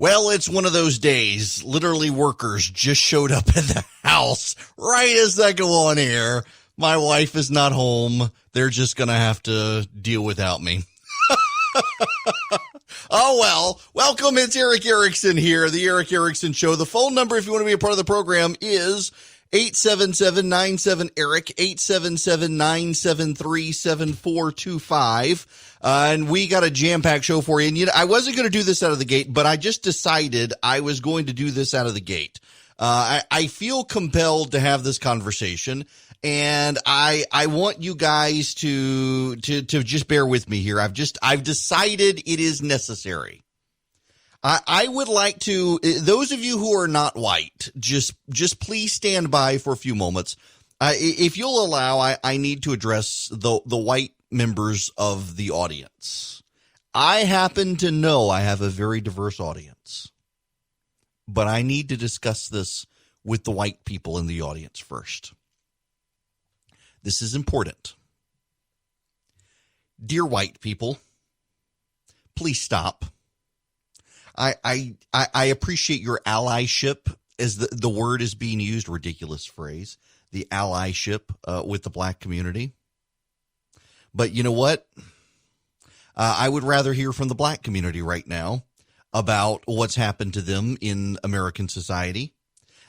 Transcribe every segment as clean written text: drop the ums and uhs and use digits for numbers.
Well, it's one of those days. Literally, workers just showed up at the house right as I go on air. My wife is not home. They're just going to have to deal without me. Oh, well, welcome. It's Eric Erickson here, the Eric Erickson Show. The phone number, if you want to be a part of the program, is 877-97-ERIC, 877-973-7425. And we got a jam-packed show for you. And I wasn't going to do this out of the gate, but I just decided I was going to do this out of the gate. I feel compelled to have this conversation, and I want you guys to just bear with me here. I've decided it is necessary. I would like to, those of you who are not white, just please stand by for a few moments. If you'll allow, I need to address the white members of the audience. I happen to know I have a very diverse audience, but I need to discuss this with the white people in the audience first. This is important. Dear white people, please stop. I appreciate your allyship, as the word is being used, ridiculous phrase, the allyship with the black community. But you know what? I would rather hear from the black community right now about what's happened to them in American society.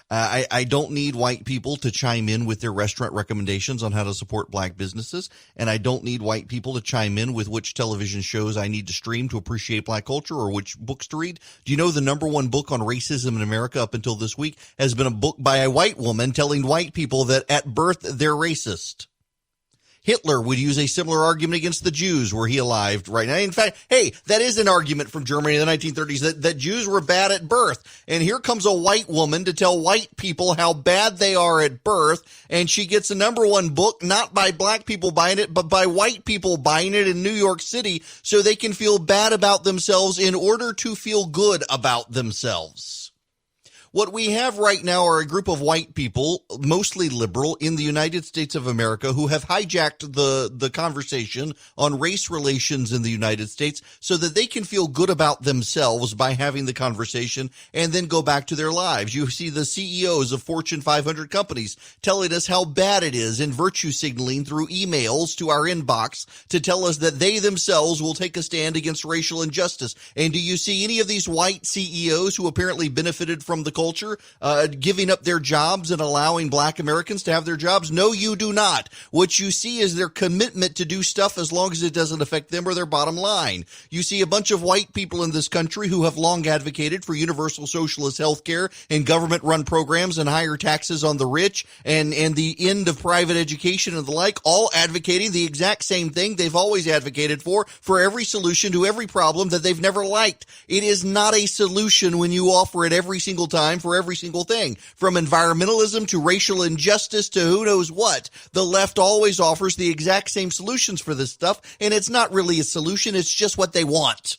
I don't need white people to chime in with their restaurant recommendations on how to support black businesses, and I don't need white people to chime in with which television shows I need to stream to appreciate black culture or which books to read. Do you know the number one book on racism in America up until this week has been a book by a white woman telling white people that at birth they're racist? Hitler would use a similar argument against the Jews were he alive right now. In fact, hey, that is an argument from Germany in the 1930s that Jews were bad at birth. And here comes a white woman to tell white people how bad they are at birth. And she gets a number one book, not by black people buying it, but by white people buying it in New York City so they can feel bad about themselves in order to feel good about themselves. What we have right now are a group of white people, mostly liberal, in the United States of America who have hijacked the conversation on race relations in the United States so that they can feel good about themselves by having the conversation and then go back to their lives. You see the CEOs of Fortune 500 companies telling us how bad it is and virtue signaling through emails to our inbox to tell us that they themselves will take a stand against racial injustice. And do you see any of these white CEOs who apparently benefited from the culture, giving up their jobs and allowing black Americans to have their jobs? No, you do not. What you see is their commitment to do stuff as long as it doesn't affect them or their bottom line. You see a bunch of white people in this country who have long advocated for universal socialist health care and government-run programs and higher taxes on the rich and the end of private education and the like, all advocating the exact same thing they've always advocated for every solution to every problem that they've never liked. It is not a solution when you offer it every single time for every single thing, from environmentalism to racial injustice to who knows what. The left always offers the exact same solutions for this stuff, and it's not really a solution. It's just what they want.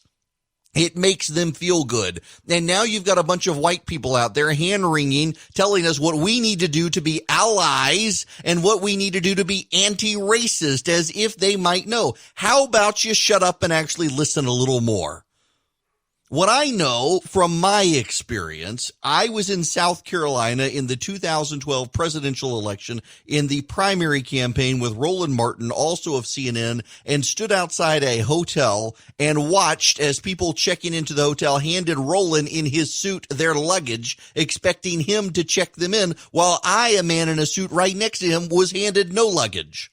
It makes them feel good. And now you've got a bunch of white people out there hand-wringing, telling us what we need to do to be allies and what we need to do to be anti-racist, as if they might know. How about you shut up and actually listen a little more? What I know from my experience, I was in South Carolina in the 2012 presidential election in the primary campaign with Roland Martin, also of CNN, and stood outside a hotel and watched as people checking into the hotel handed Roland in his suit their luggage, expecting him to check them in, while I, a man in a suit right next to him, was handed no luggage.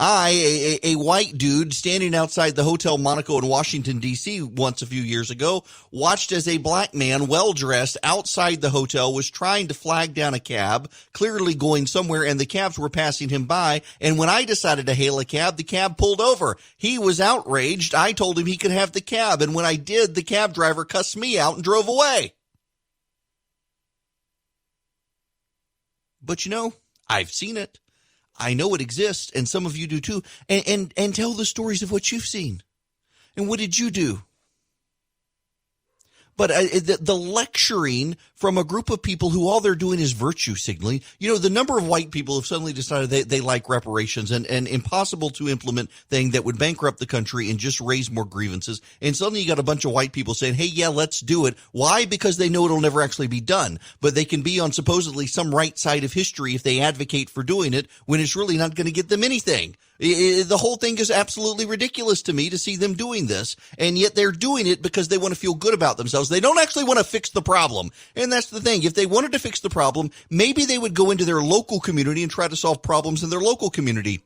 I, a white dude standing outside the Hotel Monaco in Washington, D.C. once a few years ago, watched as a black man, well-dressed, outside the hotel was trying to flag down a cab, clearly going somewhere, and the cabs were passing him by. And when I decided to hail a cab, the cab pulled over. He was outraged. I told him he could have the cab. And when I did, the cab driver cussed me out and drove away. But you know, I've seen it. I know it exists, and some of you do too. And tell the stories of what you've seen. And what did you do? But the lecturing from a group of people who all they're doing is virtue signaling. The number of white people have suddenly decided they like reparations and impossible to implement thing that would bankrupt the country and just raise more grievances. And suddenly you got a bunch of white people saying, hey, yeah, let's do it. Why? Because they know it'll never actually be done. But they can be on supposedly some right side of history if they advocate for doing it when it's really not going to get them anything. The whole thing is absolutely ridiculous to me to see them doing this, and yet they're doing it because they want to feel good about themselves. They don't actually want to fix the problem, and that's the thing. If they wanted to fix the problem, maybe they would go into their local community and try to solve problems in their local community.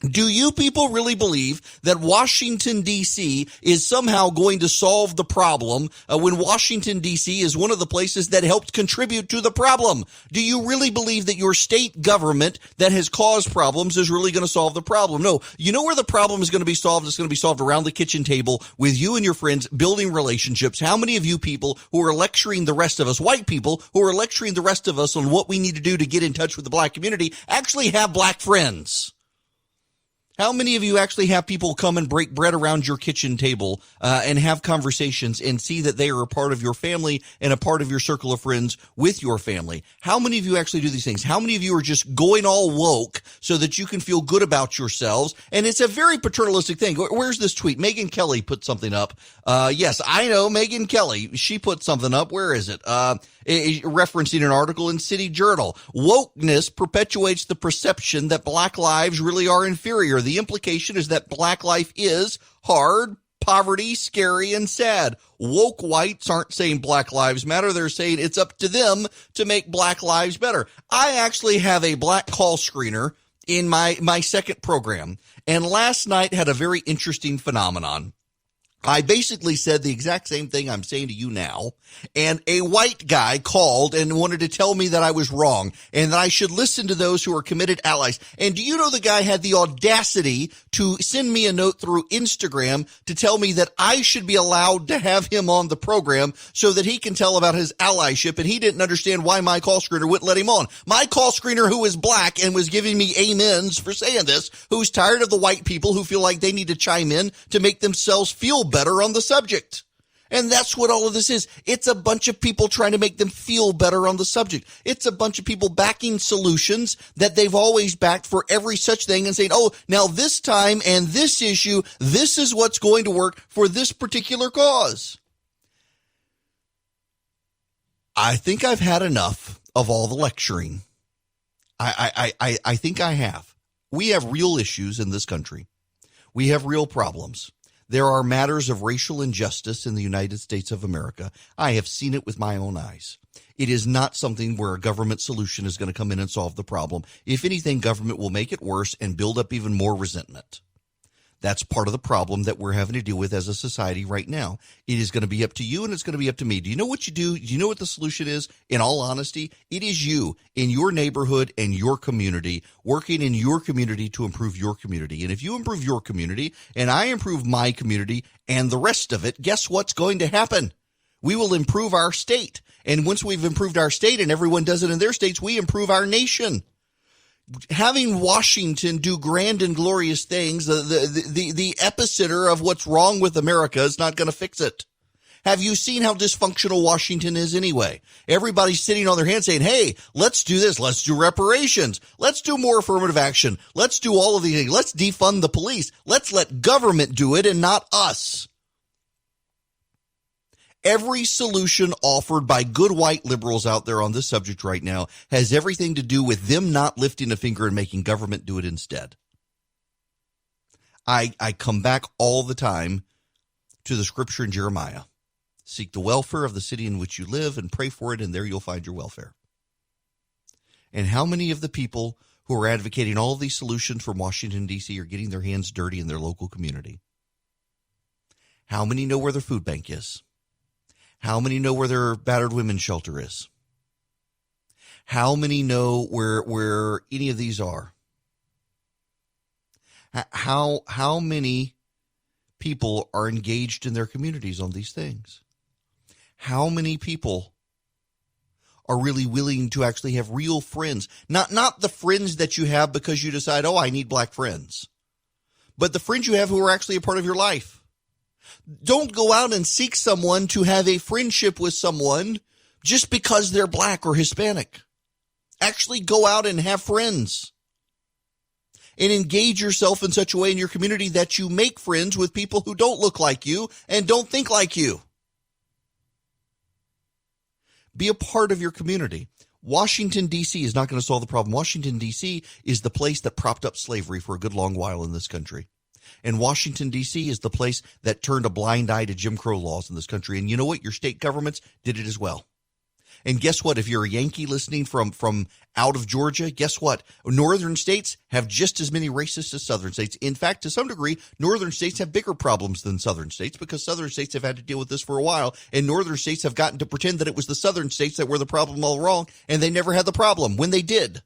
Do you people really believe that Washington, D.C. is somehow going to solve the problem when Washington, D.C. is one of the places that helped contribute to the problem? Do you really believe that your state government that has caused problems is really going to solve the problem? No. You know where the problem is going to be solved? It's going to be solved around the kitchen table with you and your friends building relationships. How many of you people who are lecturing the rest of us, white people who are lecturing the rest of us on what we need to do to get in touch with the black community, actually have black friends? How many of you actually have people come and break bread around your kitchen table and have conversations and see that they are a part of your family and a part of your circle of friends with your family? How many of you actually do these things? How many of you are just going all woke so that you can feel good about yourselves? And it's a very paternalistic thing. Where's this tweet? Megyn Kelly put something up. Yes, I know Megyn Kelly. She put something up. Where is it? Referencing an article in City Journal. Wokeness perpetuates the perception that black lives really are inferior. The implication is that black life is hard, poverty, scary, and sad. Woke whites aren't saying black lives matter. They're saying it's up to them to make black lives better. I actually have a black call screener in my second program, and last night had a very interesting phenomenon. I basically said the exact same thing I'm saying to you now, and a white guy called and wanted to tell me that I was wrong and that I should listen to those who are committed allies. And do you know the guy had the audacity to send me a note through Instagram to tell me that I should be allowed to have him on the program so that he can tell about his allyship, and he didn't understand why my call screener wouldn't let him on. My call screener, who is black and was giving me amens for saying this, who's tired of the white people who feel like they need to chime in to make themselves feel better on the subject. And that's what all of this is. It's a bunch of people trying to make them feel better on the subject. It's a bunch of people backing solutions that they've always backed for every such thing and saying, oh, now this time and this issue, this is what's going to work for this particular cause. I think I've had enough of all the lecturing. I think I have. We have real issues in this country. We have real problems. There are matters of racial injustice in the United States of America. I have seen it with my own eyes. It is not something where a government solution is going to come in and solve the problem. If anything, government will make it worse and build up even more resentment. That's part of the problem that we're having to deal with as a society right now. It is going to be up to you, and it's going to be up to me. Do you know what you do? Do you know what the solution is? In all honesty, it is you in your neighborhood and your community, working in your community to improve your community. And if you improve your community and I improve my community and the rest of it, guess what's going to happen? We will improve our state. And once we've improved our state and everyone does it in their states, we improve our nation. Having Washington do grand and glorious things, the epicenter of what's wrong with America, is not going to fix it. Have you seen how dysfunctional Washington is anyway? Everybody's sitting on their hands saying, hey, let's do this. Let's do reparations. Let's do more affirmative action. Let's do all of these things. Let's defund the police. Let's let government do it and not us. Every solution offered by good white liberals out there on this subject right now has everything to do with them not lifting a finger and making government do it instead. I come back all the time to the scripture in Jeremiah. Seek the welfare of the city in which you live and pray for it, and there you'll find your welfare. And how many of the people who are advocating all of these solutions from Washington, D.C. are getting their hands dirty in their local community? How many know where their food bank is? How many know where their battered women's shelter is? How many know where any of these are? How many people are engaged in their communities on these things? How many people are really willing to actually have real friends? Not the friends that you have because you decide, oh, I need black friends, but the friends you have who are actually a part of your life. Don't go out and seek someone to have a friendship with someone just because they're black or Hispanic. Actually go out and have friends. And engage yourself in such a way in your community that you make friends with people who don't look like you and don't think like you. Be a part of your community. Washington, D.C. is not going to solve the problem. Washington, D.C. is the place that propped up slavery for a good long while in this country. And Washington, D.C. is the place that turned a blind eye to Jim Crow laws in this country. And you know what? Your state governments did it as well. And guess what? If you're a Yankee listening from out of Georgia, guess what? Northern states have just as many racists as southern states. In fact, to some degree, northern states have bigger problems than southern states because southern states have had to deal with this for a while. And northern states have gotten to pretend that it was the southern states that were the problem all wrong, and they never had the problem when they did.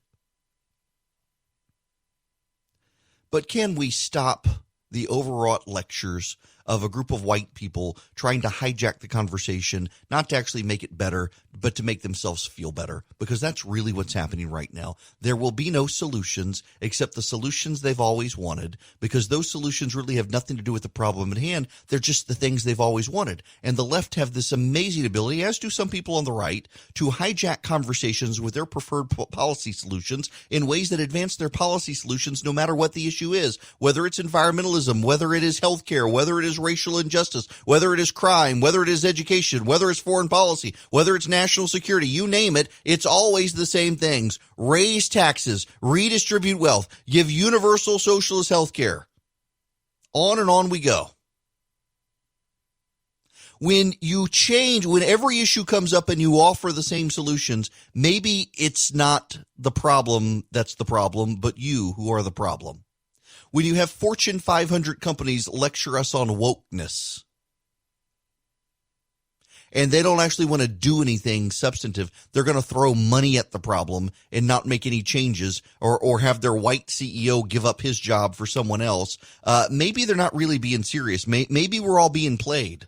But can we stop the overwrought lectures of a group of white people trying to hijack the conversation, not to actually make it better, but to make themselves feel better? Because that's really what's happening right now. There will be no solutions except the solutions they've always wanted, because those solutions really have nothing to do with the problem at hand. They're just the things they've always wanted. And the left have this amazing ability, as do some people on the right, to hijack conversations with their preferred policy solutions in ways that advance their policy solutions no matter what the issue is, whether it's environmentalism, whether it is healthcare, whether it is racial injustice, whether it is crime, whether it is education, whether it's foreign policy, whether it's national security, you name it, it's always the same things. Raise taxes, redistribute wealth, give universal socialist health care. On and on we go. When you change, when every issue comes up and you offer the same solutions, maybe it's not the problem that's the problem, but you who are the problem. When you have Fortune 500 companies lecture us on wokeness, and they don't actually want to do anything substantive, they're going to throw money at the problem and not make any changes, or have their white CEO give up his job for someone else, maybe they're not really being serious. Maybe we're all being played.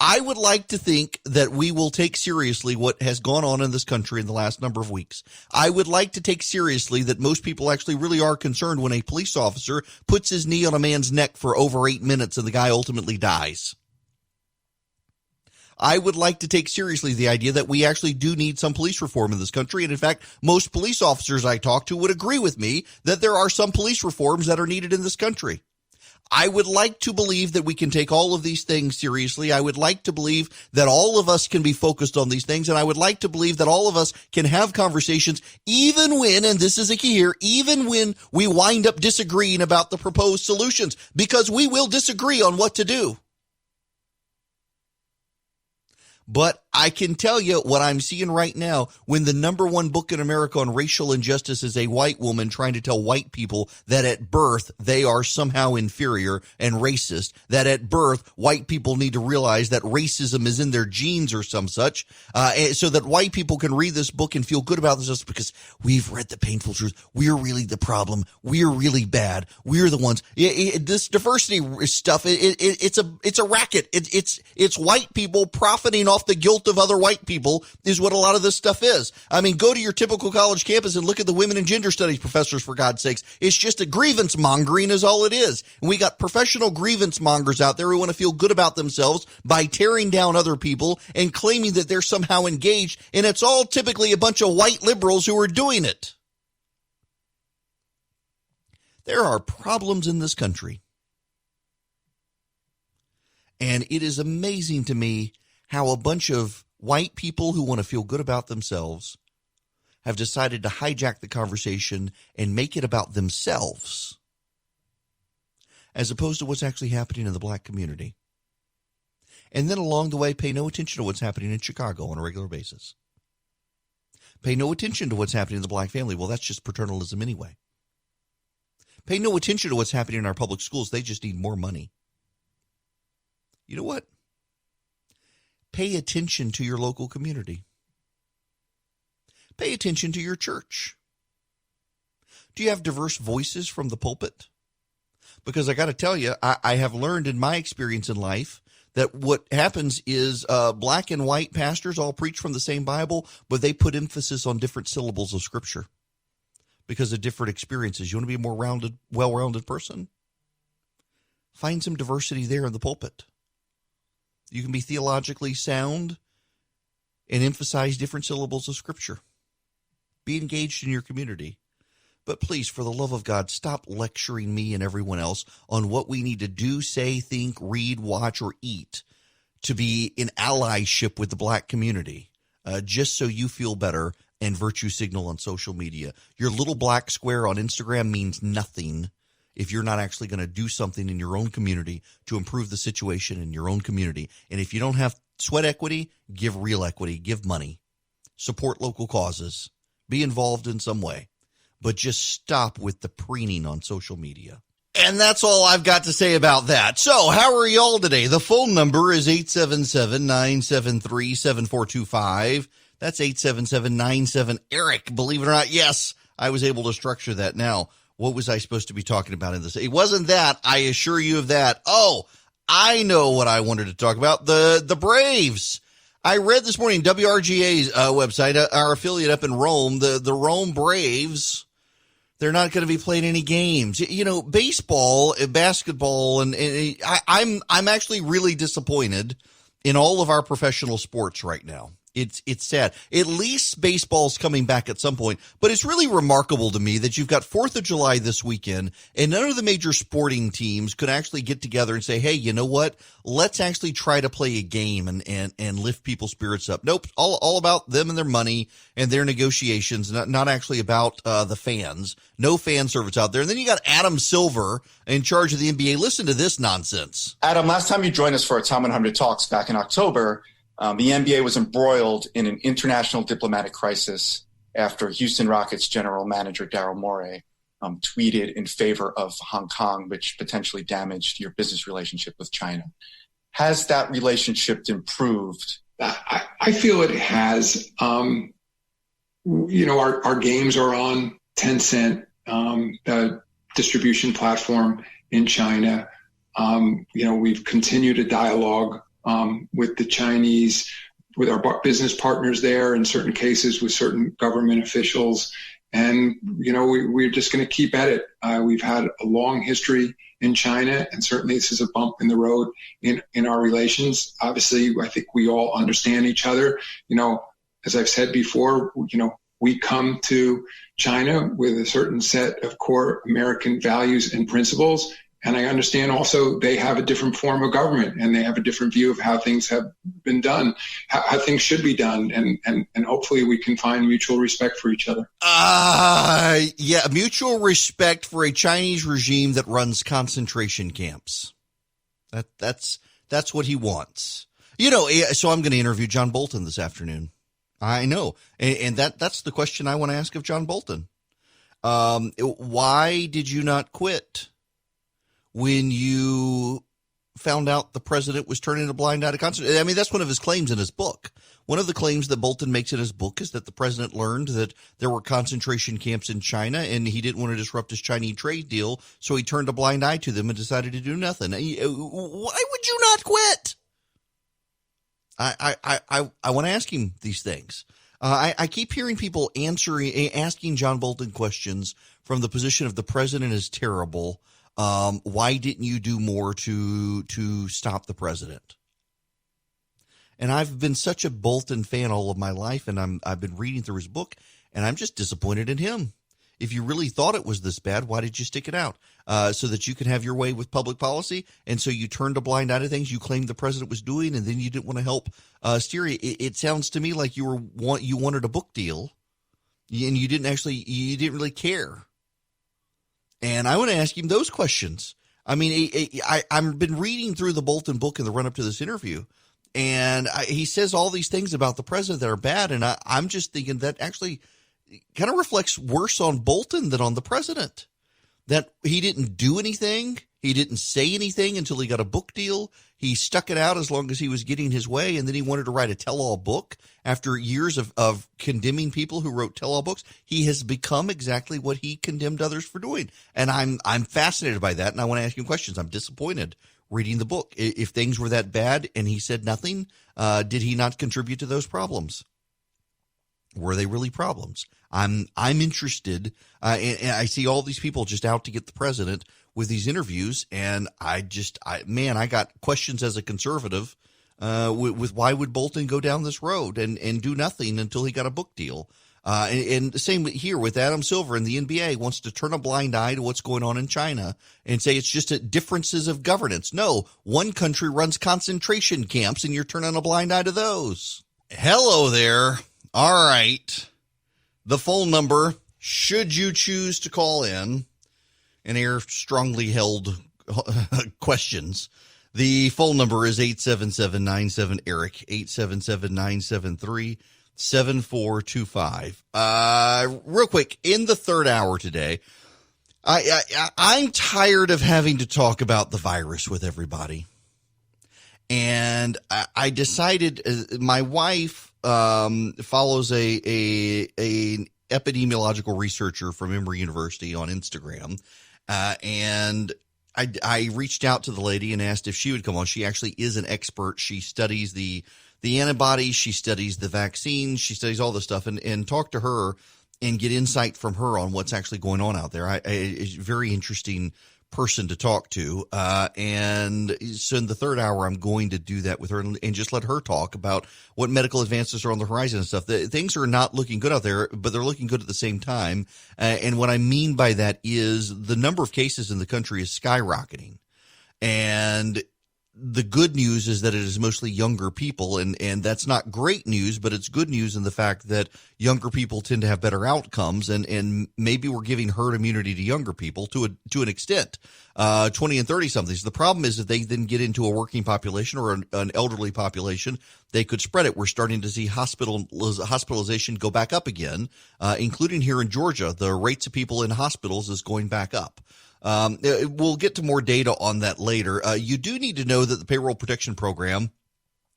I would like to think that we will take seriously what has gone on in this country in the last number of weeks. I would like to take seriously that most people actually really are concerned when a police officer puts his knee on a man's neck for over 8 minutes and the guy ultimately dies. I would like to take seriously the idea that we actually do need some police reform in this country. And in fact, most police officers I talk to would agree with me that there are some police reforms that are needed in this country. I would like to believe that we can take all of these things seriously. I would like to believe that all of us can be focused on these things. And I would like to believe that all of us can have conversations, even when, and this is a key here, even when we wind up disagreeing about the proposed solutions, because we will disagree on what to do. But I can tell you what I'm seeing right now, when the number one book in America on racial injustice is a white woman trying to tell white people that at birth they are somehow inferior and racist, that at birth white people need to realize that racism is in their genes or some such, so that white people can read this book and feel good about themselves because we've read the painful truth. We're really the problem. We're really bad. We're the ones. This diversity stuff, it's a racket. It's white people profiting off the guilt of other white people is what a lot of this stuff is. I mean, go to your typical college campus and look at the women and gender studies professors, for God's sakes. It's just a grievance mongering is all it is. And we got professional grievance mongers out there who want to feel good about themselves by tearing down other people and claiming that they're somehow engaged. And it's all typically a bunch of white liberals who are doing it. There are problems in this country. And it is amazing to me how a bunch of white people who want to feel good about themselves have decided to hijack the conversation and make it about themselves, as opposed to what's actually happening in the black community. And then along the way, pay no attention to what's happening in Chicago on a regular basis. Pay no attention to what's happening in the black family. Well, that's just paternalism anyway. Pay no attention to what's happening in our public schools. They just need more money. You know what? Pay attention to your local community. Pay attention to your church. Do you have diverse voices from the pulpit? Because I got to tell you, I have learned in my experience in life that what happens is black and white pastors all preach from the same Bible, but they put emphasis on different syllables of Scripture because of different experiences. You want to be a more well-rounded person? Find some diversity there in the pulpit. You can be theologically sound and emphasize different syllables of Scripture. Be engaged in your community. But please, for the love of God, stop lecturing me and everyone else on what we need to do, say, think, read, watch, or eat to be in allyship with the black community, just so you feel better and virtue signal on social media. Your little black square on Instagram means nothing if you're not actually going to do something in your own community to improve the situation in your own community. And if you don't have sweat equity, give real equity, give money, support local causes, be involved in some way. But just stop with the preening on social media. And that's all I've got to say about that. So how are y'all today? The phone number is 877-973-7425. That's 877-97-ERIC. Believe it or not, yes, I was able to structure that. Now, what was I supposed to be talking about in this? It wasn't that. I assure you of that. Oh, I know what I wanted to talk about. The Braves. I read this morning, WRGA's website, our affiliate up in Rome, the Rome Braves. They're not going to be playing any games. You know, baseball, basketball, and I'm actually really disappointed in all of our professional sports right now. It's sad. At least baseball's coming back at some point, but it's really remarkable to me that you've got 4th of July this weekend and none of the major sporting teams could actually get together and say, hey, you know what? Let's actually try to play a game and lift people's spirits up. Nope. All about them and their money and their negotiations, not actually about the fans. No fan service out there. And then you got Adam Silver in charge of the NBA. Listen to this nonsense. Adam, last time you joined us for our Tom 100 Talks back in October, the NBA was embroiled in an international diplomatic crisis after Houston Rockets general manager Daryl Morey tweeted in favor of Hong Kong, which potentially damaged your business relationship with China. Has that relationship improved? I feel it has. You know, our games are on Tencent, the distribution platform in China. You know, we've continued a dialogue with the Chinese, with our business partners there, in certain cases with certain government officials. And, you know, we're just going to keep at it. We've had a long history in China, and certainly this is a bump in the road in our relations. Obviously, I think we all understand each other. You know, as I've said before, you know, we come to China with a certain set of core American values and principles. And I understand also they have a different form of government and they have a different view of how things have been done, how things should be done. And hopefully we can find mutual respect for each other. Yeah, mutual respect for a Chinese regime that runs concentration camps. That's what he wants. You know, so I'm going to interview John Bolton this afternoon. I know. And that's the question I want to ask of John Bolton. Why did you not quit when you found out the president was turning a blind eye to concentration? I mean, that's one of his claims in his book. One of the claims that Bolton makes in his book is that the president learned that there were concentration camps in China and he didn't want to disrupt his Chinese trade deal, so he turned a blind eye to them and decided to do nothing. Why would you not quit? I want to ask him these things. I keep hearing people asking John Bolton questions from the position of the president is terrible. Why didn't you do more to stop the president? And I've been such a Bolton fan all of my life, and I've been reading through his book, and I'm just disappointed in him. If you really thought it was this bad, why did you stick it out? So that you could have your way with public policy, and so you turned a blind eye to things you claimed the president was doing, and then you didn't want to help steer it. It sounds to me like you wanted a book deal, and you didn't really care. And I want to ask him those questions. I mean, I've been reading through the Bolton book in the run-up to this interview, and he says all these things about the president that are bad, and I'm just thinking that actually kind of reflects worse on Bolton than on the president, that he didn't do anything. He didn't say anything until he got a book deal. He stuck it out as long as he was getting his way, and then he wanted to write a tell-all book. After years of condemning people who wrote tell-all books, he has become exactly what he condemned others for doing. And I'm fascinated by that, and I want to ask him questions. I'm disappointed reading the book. If things were that bad and he said nothing, did he not contribute to those problems? Were they really problems? I'm interested, and I see all these people just out to get the president with these interviews, and I got questions as a conservative with why would Bolton go down this road and do nothing until he got a book deal. And the same here with Adam Silver and the NBA wants to turn a blind eye to what's going on in China and say it's just differences of governance. No, one country runs concentration camps and you're turning a blind eye to those. Hello there. All right. The phone number, should you choose to call in and air strongly held questions, the phone number is 877-97-ERIC, 877-973-7425. Real quick, in the third hour today, I'm tired of having to talk about the virus with everybody. And I decided, my wife follows a epidemiological researcher from Emory University on Instagram, and I reached out to the lady and asked if she would come on. She actually is an expert. She studies the antibodies, she studies the vaccines, she studies all this stuff, and talk to her and get insight from her on what's actually going on out there. A very interesting person to talk to. And so in the third hour, I'm going to do that with her and just let her talk about what medical advances are on the horizon and stuff. Things are not looking good out there, but they're looking good at the same time. And what I mean by that is the number of cases in the country is skyrocketing. And the good news is that it is mostly younger people, and that's not great news, but it's good news in the fact that younger people tend to have better outcomes, and maybe we're giving herd immunity to younger people to an extent, 20 and 30 somethings. The problem is if they then get into a working population or an elderly population, they could spread it. We're starting to see hospitalization go back up again, including here in Georgia. The rates of people in hospitals is going back up. We'll get to more data on that later. You do need to know that the payroll protection program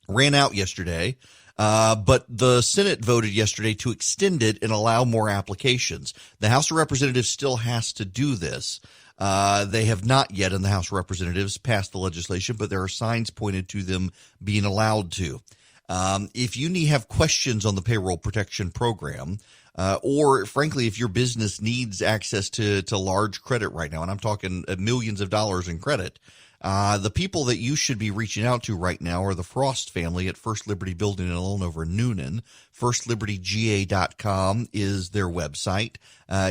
ran out yesterday, but the Senate voted yesterday to extend it and allow more applications. The House of Representatives still has to do this. They have not yet in the House of Representatives passed the legislation, but there are signs pointed to them being allowed to. If you have questions on the payroll protection program, or frankly, if your business needs access to large credit right now, and I'm talking millions of dollars in credit, the people that you should be reaching out to right now are the Frost family at First Liberty Building and Loan over Noonan. FirstLibertyGA.com is their website.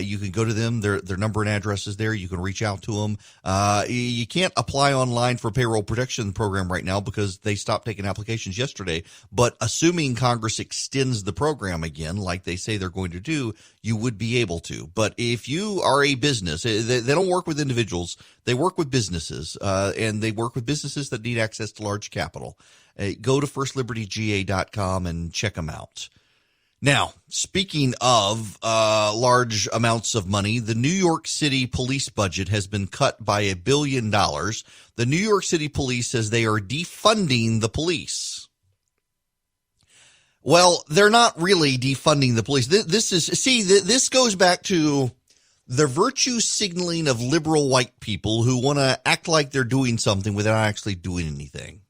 You can go to them. Their number and address is there. You can reach out to them. You can't apply online for payroll protection program right now because they stopped taking applications yesterday. But assuming Congress extends the program again, like they say they're going to do, you would be able to. But if you are a business, they don't work with individuals. They work with businesses, and they work with businesses that need access to large capital. Go to FirstLibertyGA.com and check them out. Now, speaking of large amounts of money, the New York City police budget has been cut by $1 billion. The New York City police says they are defunding the police. Well, they're not really defunding the police. This goes back to the virtue signaling of liberal white people who want to act like they're doing something without actually doing anything.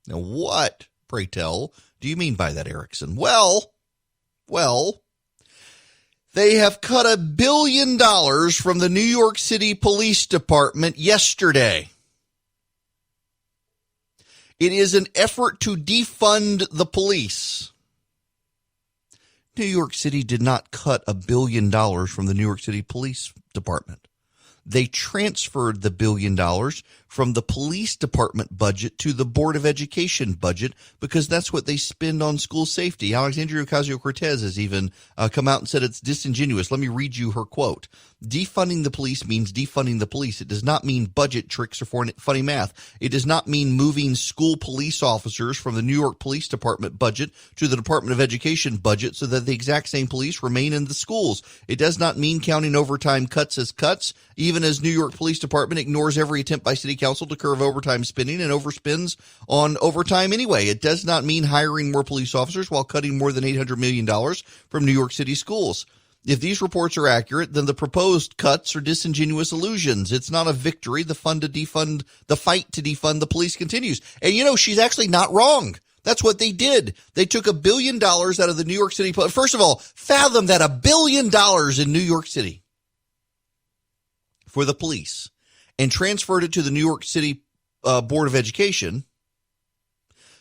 Now, what, pray tell, do you mean by that, Erickson? Well, they have cut $1 billion from the New York City Police Department yesterday. It is an effort to defund the police. New York City did not cut $1 billion from the New York City Police Department. They transferred the $1 billion from the police department budget to the Board of Education budget because that's what they spend on school safety. Alexandria Ocasio-Cortez has even come out and said it's disingenuous. Let me read you her quote. Defunding the police means defunding the police. It does not mean budget tricks or funny math. It does not mean moving school police officers from the New York Police Department budget to the Department of Education budget so that the exact same police remain in the schools. It does not mean counting overtime cuts as cuts, even as New York Police Department ignores every attempt by City Council to curb overtime spending and overspends on overtime anyway. It does not mean hiring more police officers while cutting more than $800 million from New York City schools. If these reports are accurate, then the proposed cuts are disingenuous illusions. It's not a victory. The fight to defund the police continues. And she's actually not wrong. That's what they did. They took $1 billion out of the New York City. First of all, fathom that $1 billion in New York City for the police and transferred it to the New York City Board of Education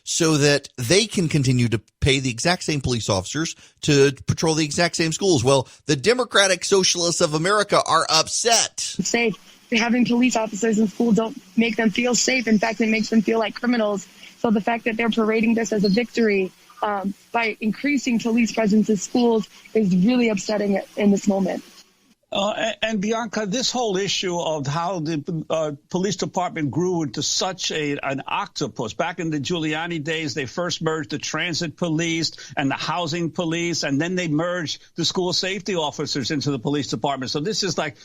so that they can continue to pay the exact same police officers to patrol the exact same schools. Well, the Democratic Socialists of America are upset. Safe. Having police officers in school don't make them feel safe. In fact, it makes them feel like criminals. So the fact that they're parading this as a victory by increasing police presence in schools is really upsetting in this moment. And Bianca, this whole issue of how the police department grew into such an octopus. Back in the Giuliani days, they first merged the transit police and the housing police, and then they merged the school safety officers into the police department. So this is like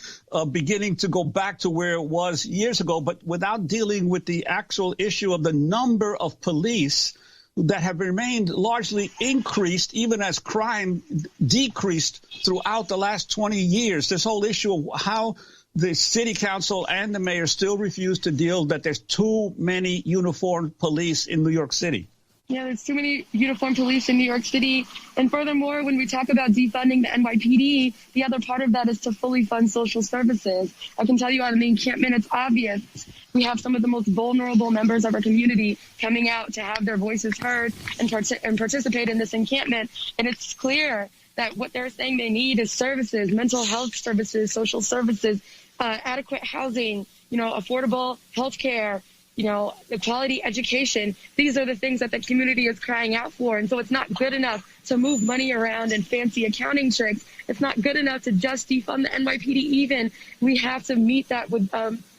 beginning to go back to where it was years ago, but without dealing with the actual issue of the number of police that have remained largely increased, even as crime decreased throughout the last 20 years. This whole issue of how the city council and the mayor still refuse to deal that there's too many uniformed police in New York City. Yeah, there's too many uniformed police in New York City. And furthermore, when we talk about defunding the NYPD, the other part of that is to fully fund social services. I can tell you on the encampment, it's obvious. We have some of the most vulnerable members of our community coming out to have their voices heard and participate in this encampment. And it's clear that what they're saying they need is services, mental health services, social services, adequate housing, affordable health care, quality education. These are the things that the community is crying out for. And so it's not good enough to move money around and fancy accounting tricks. It's not good enough to just defund the NYPD even. We have to meet that with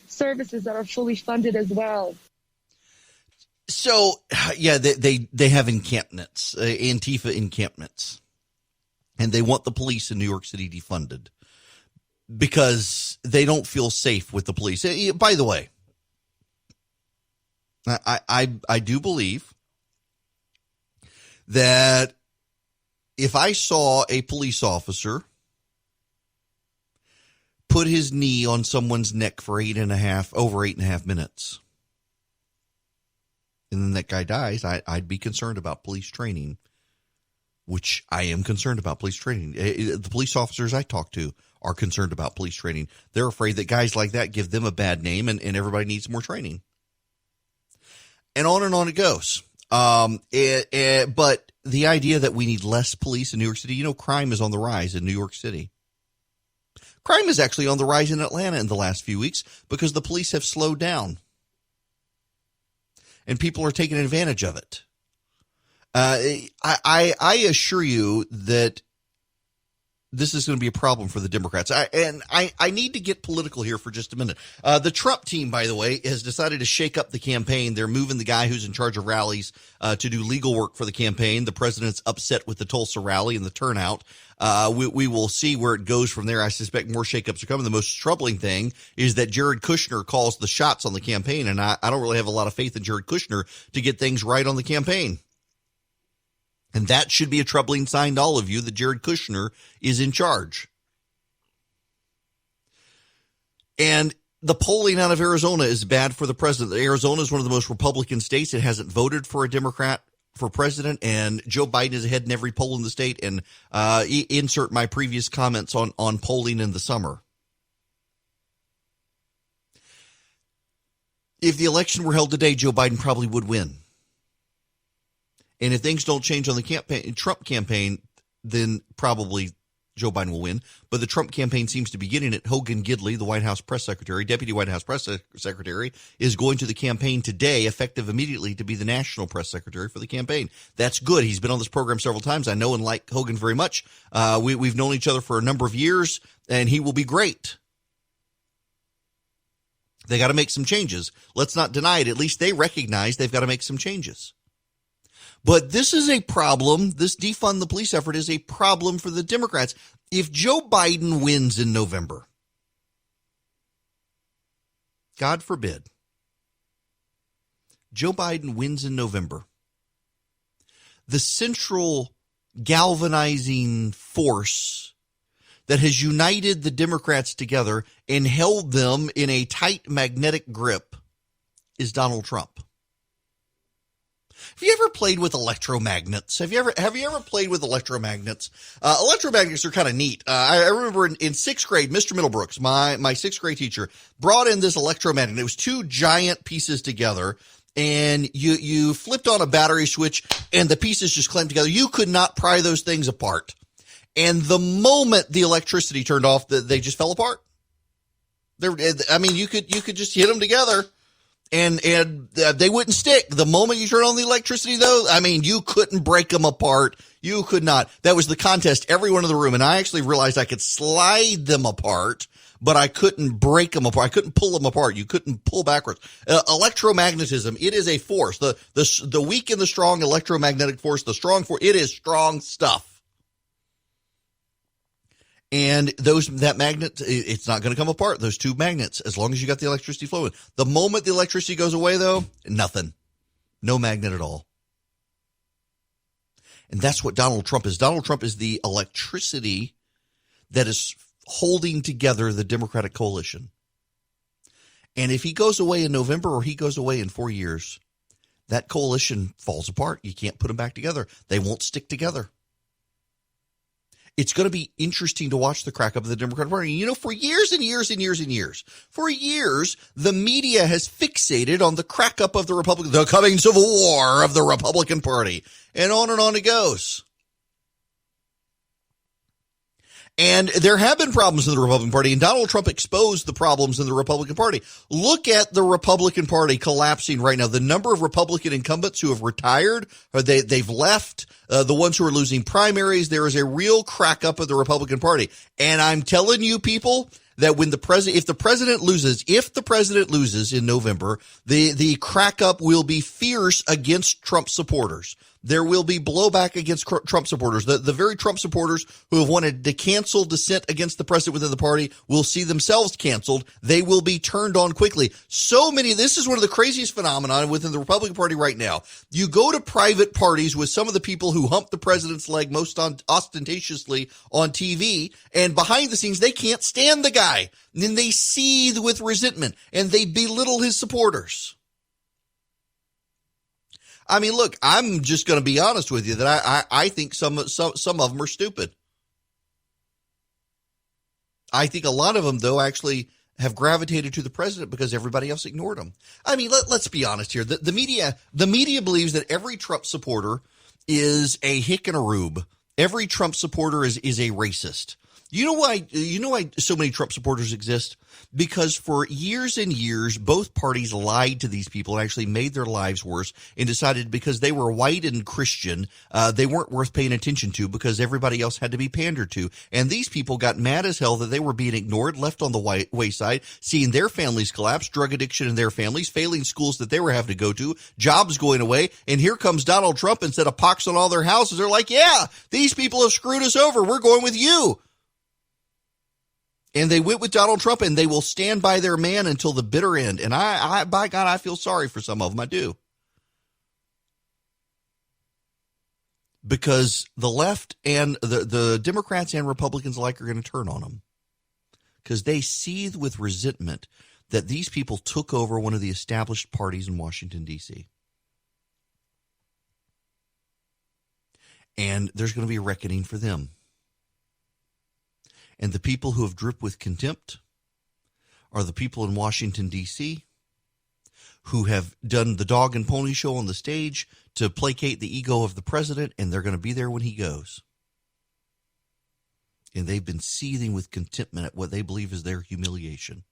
services that are fully funded as well. So, yeah, they have encampments, Antifa encampments, and they want the police in New York City defunded because they don't feel safe with the police. By the way, I do believe that if I saw a police officer put his knee on someone's neck for over 8.5 minutes, and then that guy dies, I'd be concerned about police training, which I am concerned about police training. The police officers I talk to are concerned about police training. They're afraid that guys like that give them a bad name and everybody needs more training. And on it goes. But the idea that we need less police in New York City, crime is on the rise in New York City. Crime is actually on the rise in Atlanta in the last few weeks because the police have slowed down. And people are taking advantage of it. I assure you that this is going to be a problem for the Democrats. I need to get political here for just a minute. The Trump team, by the way, has decided to shake up the campaign. They're moving the guy who's in charge of rallies to do legal work for the campaign. The president's upset with the Tulsa rally and the turnout. We will see where it goes from there. I suspect more shakeups are coming. The most troubling thing is that Jared Kushner calls the shots on the campaign, and I don't really have a lot of faith in Jared Kushner to get things right on the campaign. And that should be a troubling sign to all of you that Jared Kushner is in charge. And the polling out of Arizona is bad for the president. Arizona is one of the most Republican states. It hasn't voted for a Democrat for president, and Joe Biden is ahead in every poll in the state. And insert my previous comments on polling in the summer. If the election were held today, Joe Biden probably would win. And if things don't change on the Trump campaign, then probably Joe Biden will win. But the Trump campaign seems to be getting it. Hogan Gidley, the White House press secretary, deputy White House press secretary, is going to the campaign today, effective immediately, to be the national press secretary for the campaign. That's good. He's been on this program several times. I know and like Hogan very much. We've known each other for a number of years, and he will be great. They got to make some changes. Let's not deny it. At least they recognize they've got to make some changes. But this is a problem. This defund the police effort is a problem for the Democrats. If Joe Biden wins in November, God forbid, Joe Biden wins in November, the central galvanizing force that has united the Democrats together and held them in a tight magnetic grip is Donald Trump. Have you ever played with electromagnets? Have you ever played with electromagnets? Electromagnets are kind of neat. I remember in sixth grade, Mr. Middlebrooks, my sixth grade teacher, brought in this electromagnet. It was two giant pieces together, and you flipped on a battery switch, and the pieces just clamped together. You could not pry those things apart. And the moment the electricity turned off, they just fell apart. You could just hit them together. And they wouldn't stick. The moment you turn on the electricity, though, you couldn't break them apart. You could not. That was the contest, everyone in the room. And I actually realized I could slide them apart, but I couldn't break them apart. I couldn't pull them apart. You couldn't pull backwards. Electromagnetism, it is a force. The weak and the strong electromagnetic force, the strong force, it is strong stuff. And that magnet, it's not going to come apart, those two magnets, as long as you got the electricity flowing. The moment the electricity goes away, though, nothing. No magnet at all. And that's what Donald Trump is. Donald Trump is the electricity that is holding together the Democratic coalition. And if he goes away in November or he goes away in 4 years, that coalition falls apart. You can't put them back together. They won't stick together. It's going to be interesting to watch the crack up of the Democratic Party. For years and years and years and years, the media has fixated on the crack up of the coming civil war of the Republican Party. And on it goes. And there have been problems in the Republican Party, and Donald Trump exposed the problems in the Republican Party. Look at the Republican Party collapsing right now. The number of Republican incumbents who have retired, or they've left, the ones who are losing primaries, there is a real crack up of the Republican Party. And I'm telling you, people, that when if the president loses in November, the crack up will be fierce against Trump supporters. There will be blowback against Trump supporters. The very Trump supporters who have wanted to cancel dissent against the president within the party will see themselves canceled. They will be turned on quickly. This is one of the craziest phenomena within the Republican Party right now. You go to private parties with some of the people who hump the president's leg most ostentatiously on TV, and behind the scenes, they can't stand the guy. And then they seethe with resentment, and they belittle his supporters. Look, I'm just going to be honest with you that I think some of them are stupid. I think a lot of them, though, actually have gravitated to the president because everybody else ignored them. Let's be honest here. The media believes that every Trump supporter is a hick and a rube. Every Trump supporter is a racist. You know why so many Trump supporters exist? Because for years and years, both parties lied to these people and actually made their lives worse, and decided because they were white and Christian, they weren't worth paying attention to because everybody else had to be pandered to. And these people got mad as hell that they were being ignored, left on the wayside, seeing their families collapse, drug addiction in their families, failing schools that they were having to go to, jobs going away. And here comes Donald Trump, instead of pox on all their houses, they're like, yeah, these people have screwed us over. We're going with you. And they went with Donald Trump, and they will stand by their man until the bitter end. And I by God, I feel sorry for some of them. I do. Because the left and the Democrats and Republicans alike are going to turn on them. Because they seethe with resentment that these people took over one of the established parties in Washington, D.C. And there's going to be a reckoning for them. And the people who have dripped with contempt are the people in Washington, D.C., who have done the dog and pony show on the stage to placate the ego of the president, and they're going to be there when he goes. And they've been seething with contentment at what they believe is their humiliation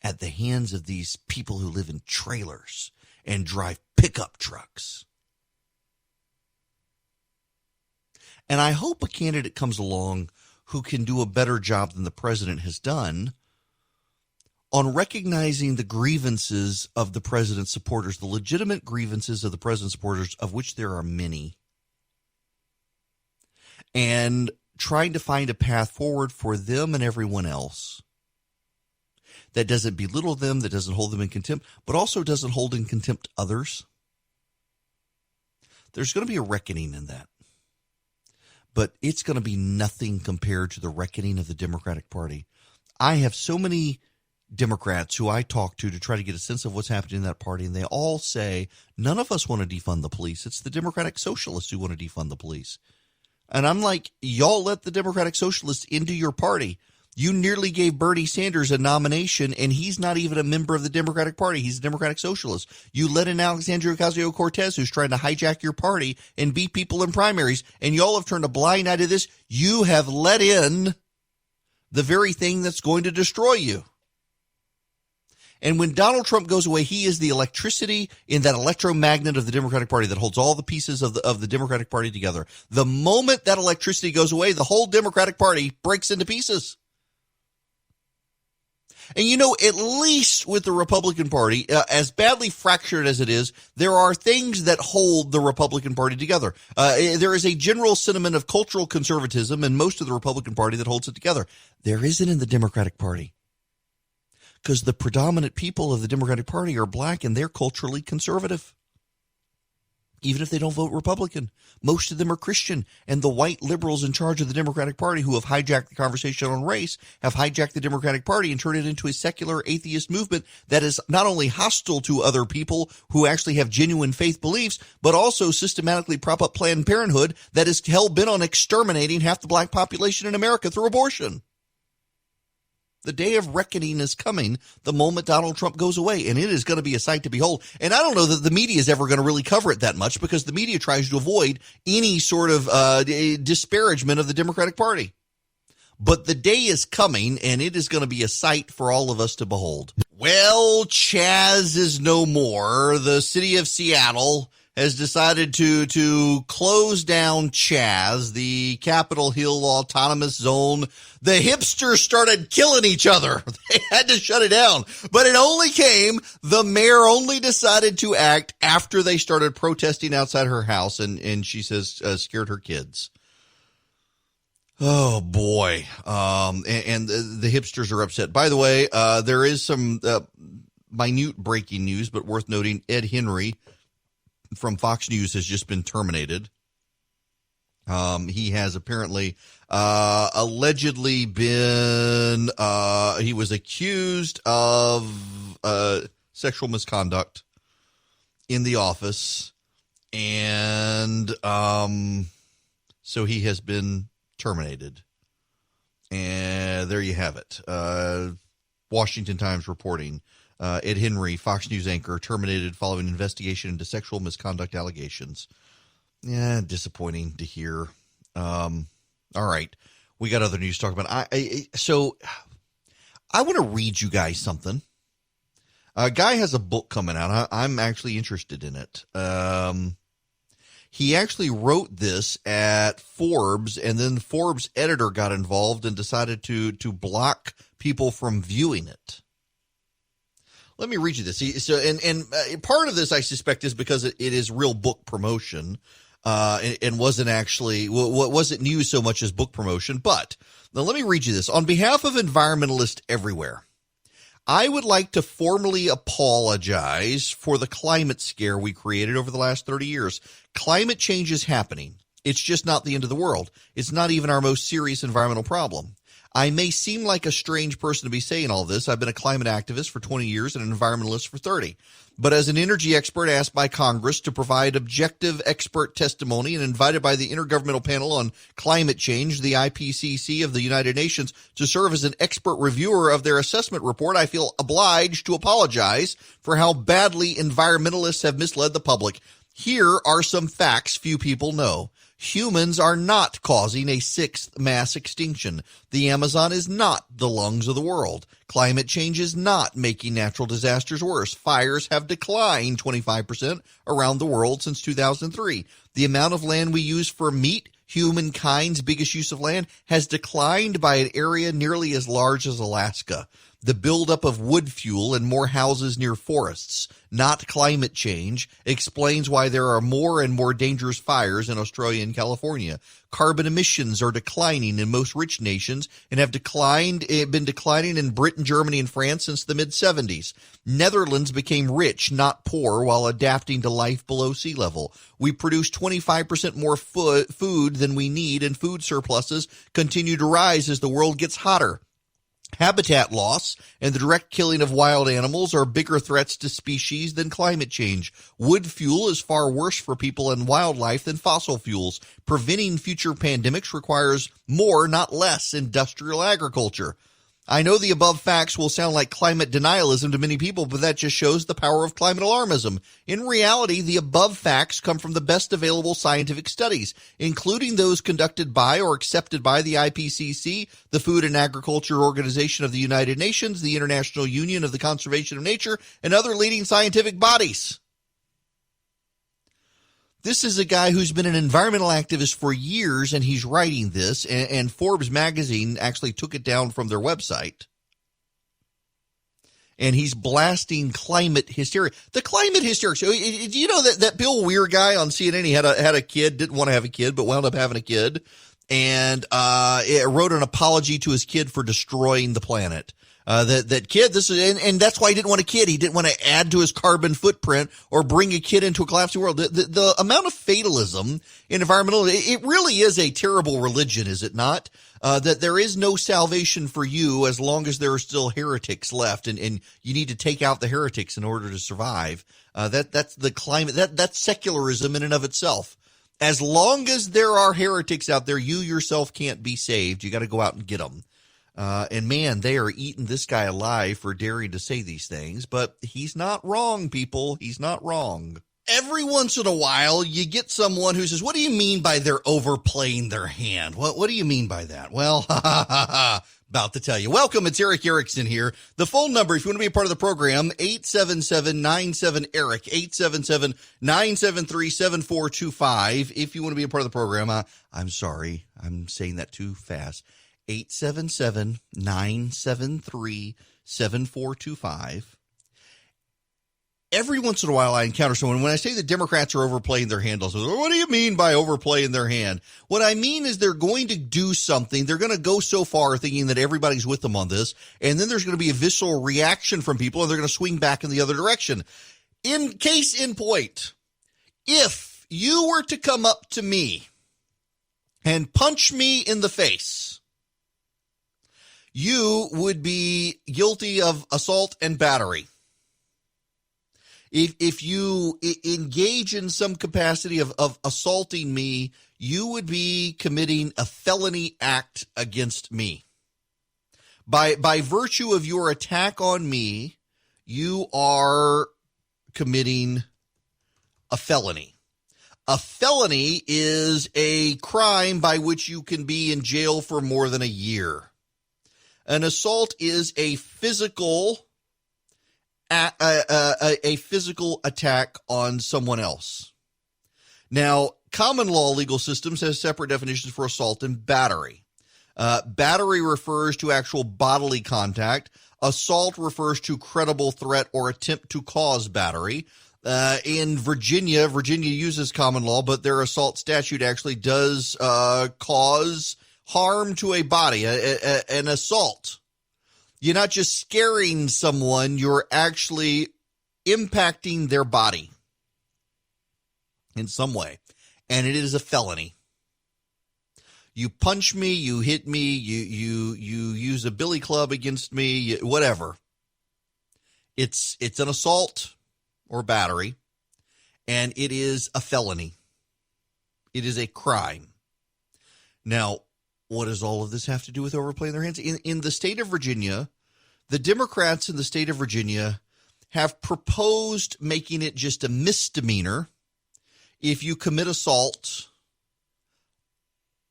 at the hands of these people who live in trailers and drive pickup trucks. And I hope a candidate comes along who can do a better job than the president has done on recognizing the grievances of the president's supporters, the legitimate grievances of the president's supporters, of which there are many, and trying to find a path forward for them and everyone else that doesn't belittle them, that doesn't hold them in contempt, but also doesn't hold in contempt others. There's going to be a reckoning in that. But it's going to be nothing compared to the reckoning of the Democratic Party. I have so many Democrats who I talk to try to get a sense of what's happening in that party, and they all say, none of us want to defund the police. It's the Democratic Socialists who want to defund the police. And I'm like, y'all let the Democratic Socialists into your party. You nearly gave Bernie Sanders a nomination, and he's not even a member of the Democratic Party. He's a Democratic Socialist. You let in Alexandria Ocasio-Cortez, who's trying to hijack your party and beat people in primaries, and y'all have turned a blind eye to this. You have let in the very thing that's going to destroy you. And when Donald Trump goes away, he is the electricity in that electromagnet of the Democratic Party that holds all the pieces of the Democratic Party together. The moment that electricity goes away, the whole Democratic Party breaks into pieces. And, you know, at least with the Republican Party, as badly fractured as it is, there are things that hold the Republican Party together. There is a general sentiment of cultural conservatism in most of the Republican Party that holds it together. There isn't in the Democratic Party, because the predominant people of the Democratic Party are black and they're culturally conservative, even if they don't vote Republican. Most of them are Christian, and the white liberals in charge of the Democratic Party who have hijacked the conversation on race have hijacked the Democratic Party and turned it into a secular atheist movement that is not only hostile to other people who actually have genuine faith beliefs, but also systematically prop up Planned Parenthood that is hell-bent on exterminating half the black population in America through abortion. The day of reckoning is coming the moment Donald Trump goes away, and it is going to be a sight to behold. And I don't know that the media is ever going to really cover it that much, because the media tries to avoid any sort of disparagement of the Democratic Party. But the day is coming, and it is going to be a sight for all of us to behold. Well, Chaz is no more. The city of Seattle has decided to close down Chaz, the Capitol Hill Autonomous Zone. The hipsters started killing each other. They had to shut it down. But it only came, the mayor only decided to act after they started protesting outside her house, and she says scared her kids. Oh, boy. And the hipsters are upset. By the way, there is some minute breaking news, but worth noting. Ed Henry from Fox News has just been terminated. He has apparently allegedly been he was accused of sexual misconduct in the office, and so he has been terminated. And there you have it. Washington Times reporting. Ed Henry, Fox News anchor, terminated following investigation into sexual misconduct allegations. Yeah, disappointing to hear. All right, we got other news to talk about. So I want to read you guys something. A guy has a book coming out. I'm actually interested in it. He actually wrote this at Forbes, and then Forbes editor got involved and decided to block people from viewing it. Let me read you this. So, and part of this, I suspect, is because it is real book promotion, and wasn't actually wasn't news so much as book promotion. But now let me read you this. On behalf of environmentalists everywhere, I would like to formally apologize for the climate scare we created over the last 30 years. Climate change is happening. It's just not the end of the world. It's not even our most serious environmental problem. I may seem like a strange person to be saying all this. I've been a climate activist for 20 years and an environmentalist for 30. But as an energy expert asked by Congress to provide objective expert testimony and invited by the Intergovernmental Panel on Climate Change, the IPCC of the United Nations, to serve as an expert reviewer of their assessment report, I feel obliged to apologize for how badly environmentalists have misled the public. Here are some facts few people know. Humans are not causing a sixth mass extinction. The Amazon is not the lungs of the world. Climate change is not making natural disasters worse. Fires have declined 25% around the world since 2003. The amount of land we use for meat, humankind's biggest use of land, has declined by an area nearly as large as Alaska. The buildup of wood fuel and more houses near forests, not climate change, explains why there are more and more dangerous fires in Australia and California. Carbon emissions are declining in most rich nations and have been declining in Britain, Germany, and France since the mid-70s. Netherlands became rich, not poor, while adapting to life below sea level. We produce 25% more food than we need, and food surpluses continue to rise as the world gets hotter. Habitat loss and the direct killing of wild animals are bigger threats to species than climate change. Wood fuel is far worse for people and wildlife than fossil fuels. Preventing future pandemics requires more, not less, industrial agriculture. I know the above facts will sound like climate denialism to many people, but that just shows the power of climate alarmism. In reality, the above facts come from the best available scientific studies, including those conducted by or accepted by the IPCC, the Food and Agriculture Organization of the United Nations, the International Union of the Conservation of Nature, and other leading scientific bodies. This is a guy who's been an environmental activist for years, and he's writing this, and Forbes magazine actually took it down from their website. And he's blasting climate hysteria. The climate hysteria. So, do you know that Bill Weir guy on CNN? He had a kid, didn't want to have a kid, but wound up having a kid, and wrote an apology to his kid for destroying the planet. That kid, and that's why he didn't want a kid. He didn't want to add to his carbon footprint or bring a kid into a collapsing world. The amount of fatalism in environmental, it really is a terrible religion, is it not? That there is no salvation for you as long as there are still heretics left, and you need to take out the heretics in order to survive. That's the climate. That's secularism in and of itself. As long as there are heretics out there, you yourself can't be saved. You got to go out and get them. And man, they are eating this guy alive for daring to say these things, but he's not wrong, people. He's not wrong. Every once in a while, you get someone who says, what do you mean by they're overplaying their hand? What do you mean by that? Well, about to tell you. Welcome. It's Erickson here. The phone number, if you want to be a part of the program, 877-97-ERIC, 877-973-7425. If you want to be a part of the program, I'm sorry, I'm saying that too fast. 877-973-7425. Every once in a while I encounter someone, when I say the Democrats are overplaying their hand, I'll say, what do you mean by overplaying their hand? What I mean is they're going to do something. They're going to go so far thinking that everybody's with them on this, and then there's going to be a visceral reaction from people, and they're going to swing back in the other direction. In case in point, if you were to come up to me and punch me in the face, you would be guilty of assault and battery. If you engage in some capacity of assaulting me, you would be committing a felony act against me. By virtue of your attack on me, you are committing a felony. A felony is a crime by which you can be in jail for more than a year. An assault is a physical attack on someone else. Now, common law legal systems have separate definitions for assault and battery. Battery refers to actual bodily contact. Assault refers to credible threat or attempt to cause battery. In Virginia uses common law, but their assault statute actually does cause harm to a body, an assault. You're not just scaring someone, you're actually impacting their body in some way, and it is a felony. You punch me, you hit me, you use a billy club against me, whatever. It's an assault or battery, and it is a felony. It is a crime. Now, what does all of this have to do with overplaying their hands? In the state of Virginia, the Democrats in the state of Virginia have proposed making it just a misdemeanor if you commit assault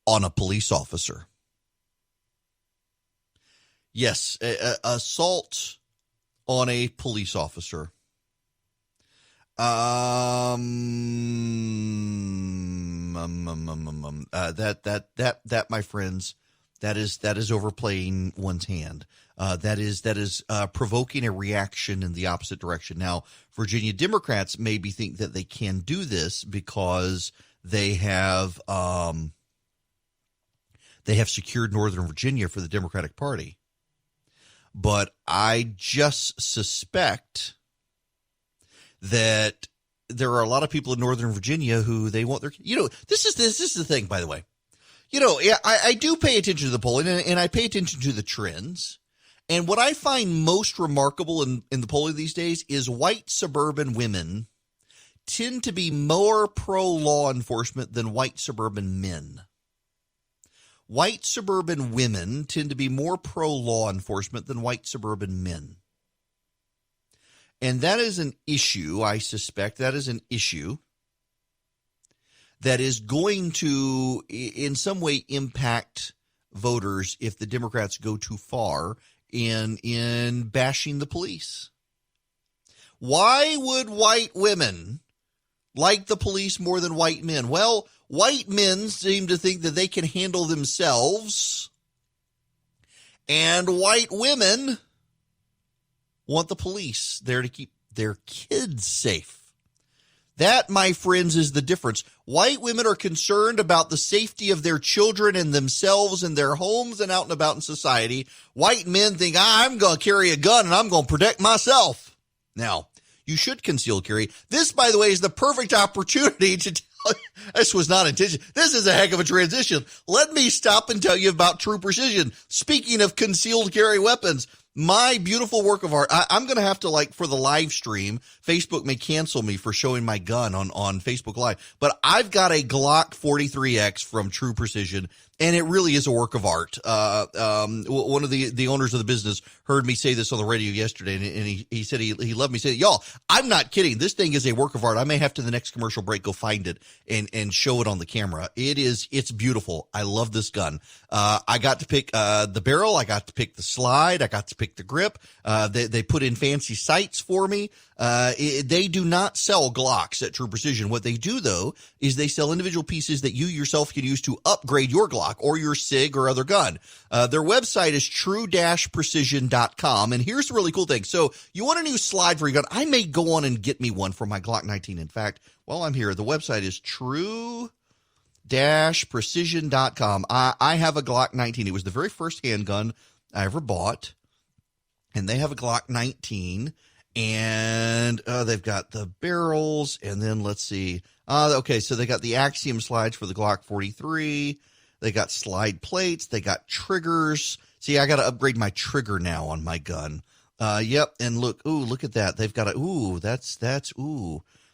on a police officer. Yes, assault on a police officer. That, my friends, that is overplaying one's hand. That is provoking a reaction in the opposite direction. Now, Virginia Democrats maybe think that they can do this because they have secured Northern Virginia for the Democratic Party. But I just suspect that there are a lot of people in Northern Virginia who they want their, this is the thing, by the way. I do pay attention to the polling and I pay attention to the trends. And what I find most remarkable in the polling these days is white suburban women tend to be more pro-law enforcement than white suburban men. White suburban women tend to be more pro-law enforcement than white suburban men. And that is an issue, I suspect, that is an issue that is going to, in some way, impact voters if the Democrats go too far in bashing the police. Why would white women like the police more than white men? Well, white men seem to think that they can handle themselves, and white women want the police there to keep their kids safe. That, my friends, is the difference. White women are concerned about the safety of their children and themselves and their homes and out and about in society. White men think, I'm going to carry a gun and I'm going to protect myself. Now, you should conceal carry. This, by the way, is the perfect opportunity to tell you. This was not intentional. This is a heck of a transition. Let me stop and tell you about True Precision. Speaking of concealed carry weapons, my beautiful work of art. I'm going to have to, for the live stream, Facebook may cancel me for showing my gun on Facebook Live, but I've got a Glock 43X from True Precision, and it really is a work of art. One of the owners of the business heard me say this on the radio yesterday, and he said he loved me saying, y'all, I'm not kidding. This thing is a work of art. I may have to, the next commercial break, go find it and show it on the camera. It's beautiful. I love this gun. I got to pick the barrel. I got to pick the slide. I got to pick the grip. They put in fancy sights for me. They do not sell Glocks at True Precision. What they do, though, is they sell individual pieces that you yourself can use to upgrade your Glock or your SIG or other gun. Their website is true-precision.com. And here's the really cool thing. So you want a new slide for your gun. I may go on and get me one for my Glock 19. In fact, while I'm here, the website is true-precision.com. I have a Glock 19. It was the very first handgun I ever bought. And they have a Glock 19. And they've got the barrels, and then let's see. Okay, so they got the Axiom slides for the Glock 43. They got slide plates. They got triggers. See, I got to upgrade my trigger now on my gun. Yep, and look at that. They've got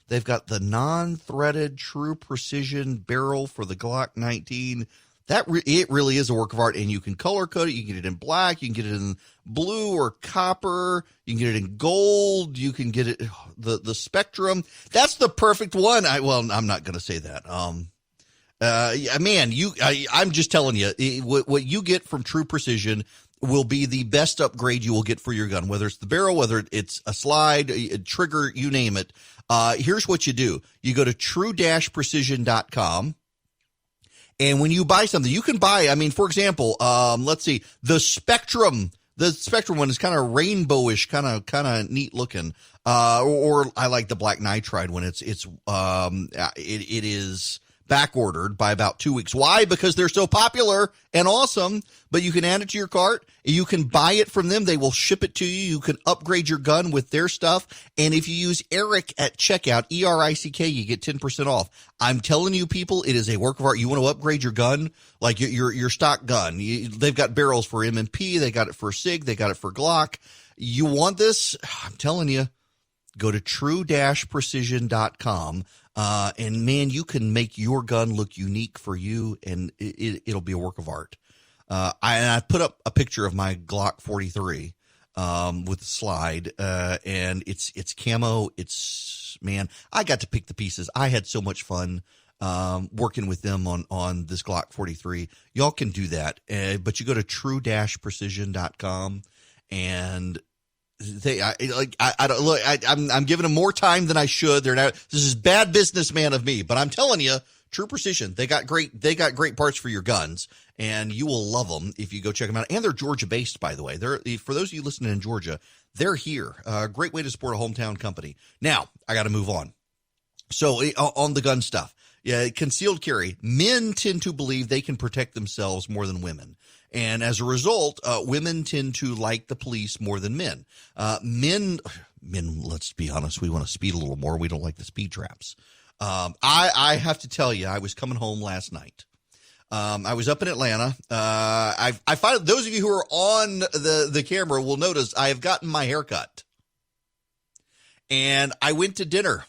They've got the non-threaded True Precision barrel for the Glock 19. It really is a work of art, and you can color code it. You can get it in black. You can get it in blue or copper. You can get it in gold. You can get it the Spectrum. That's the perfect one. I'm not going to say that. I'm just telling you, what you get from True Precision will be the best upgrade you will get for your gun, whether it's the barrel, whether it's a slide, a trigger, you name it. Here's what you do. You go to true-precision.com. And when you buy something, you can buy, for example, let's see, the Spectrum one is kind of rainbowish, kind of neat looking. Or I like the black nitride when it is back ordered by about 2 weeks. Why? Because they're so popular and awesome, but you can add it to your cart. You can buy it from them. They will ship it to you. You can upgrade your gun with their stuff. And if you use Eric at checkout, ERICK, you get 10% off. I'm telling you, people, it is a work of art. You want to upgrade your gun, like your stock gun. They've got barrels for M&P. They got it for SIG. They got it for Glock. You want this? I'm telling you, go to true-precision.com. And man, you can make your gun look unique for you, and it'll be a work of art. I put up a picture of my Glock 43 with the slide, and it's camo. I got to pick the pieces. I had so much fun working with them on this Glock 43. Y'all can do that, but you go to true-precision.com, and I'm giving them more time than I should. This is bad businessman of me, but I'm telling you, True Precision, they got great parts for your guns, and you will love them if you go check them out. And they're Georgia based, by the way. For those of you listening in Georgia, they're here. Great way to support a hometown company. Now I got to move on. So on the gun stuff, yeah, concealed carry. Men tend to believe they can protect themselves more than women. And as a result, women tend to like the police more than men. Men, let's be honest, we want to speed a little more. We don't like the speed traps. I have to tell you, I was coming home last night. I was up in Atlanta. I find those of you who are on the camera will notice I have gotten my hair cut. And I went to dinner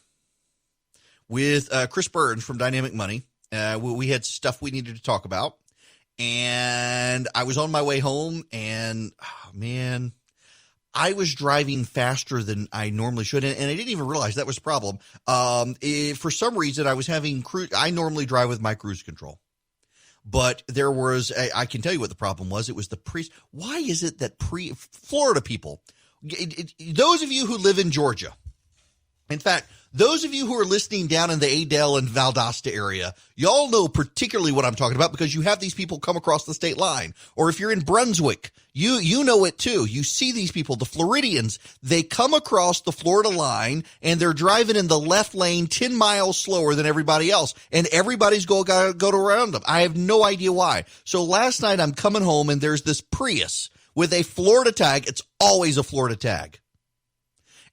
with Chris Burns from Dynamic Money. We had stuff we needed to talk about. And I was on my way home, and, oh, man, I was driving faster than I normally should, and I didn't even realize that was a problem. For some reason, I was having I normally drive with my cruise control. But there was, I can tell you what the problem was. It was the why is it that Florida people, those of you who live in Georgia, in fact, those of you who are listening down in the Adel and Valdosta area, y'all know particularly what I'm talking about because you have these people come across the state line. Or if you're in Brunswick, you know it too. You see these people, the Floridians, they come across the Florida line and they're driving in the left lane 10 miles slower than everybody else. And everybody's going to go around them. I have no idea why. So last night I'm coming home and there's this Prius with a Florida tag. It's always a Florida tag.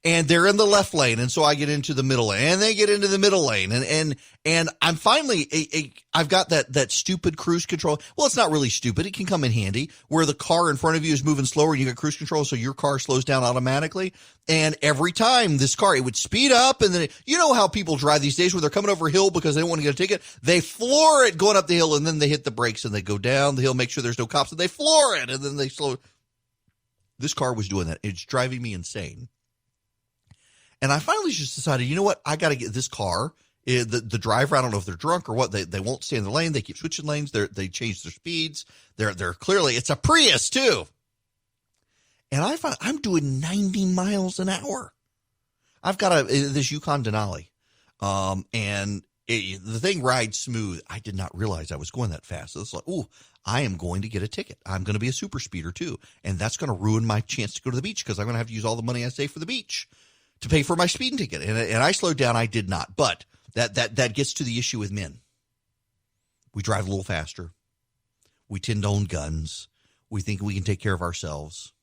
And they're in the left lane, and so I get into the middle lane, and they get into the middle lane, and I'm finally I've got that stupid cruise control. Well, it's not really stupid; it can come in handy where the car in front of you is moving slower, and you got cruise control, so your car slows down automatically. And every time this car, it would speed up, and then you know how people drive these days, where they're coming over a hill because they don't want to get a ticket. They floor it going up the hill, and then they hit the brakes, and they go down the hill, make sure there's no cops, and they floor it, and then they slow. This car was doing that. It's driving me insane. And I finally just decided, you know what? I got to get this car. The driver, I don't know if they're drunk or what. They won't stay in the lane. They keep switching lanes. They change their speeds. They're clearly, it's a Prius too. And I find I'm doing 90 miles an hour. I've got this Yukon Denali. And the thing rides smooth. I did not realize I was going that fast. So it's like, ooh, I am going to get a ticket. I'm going to be a super speeder too. And that's going to ruin my chance to go to the beach because I'm going to have to use all the money I save for the beach to pay for my speeding ticket. And I slowed down. I did not. But that gets to the issue with men. We drive a little faster. We tend to own guns. We think we can take care of ourselves.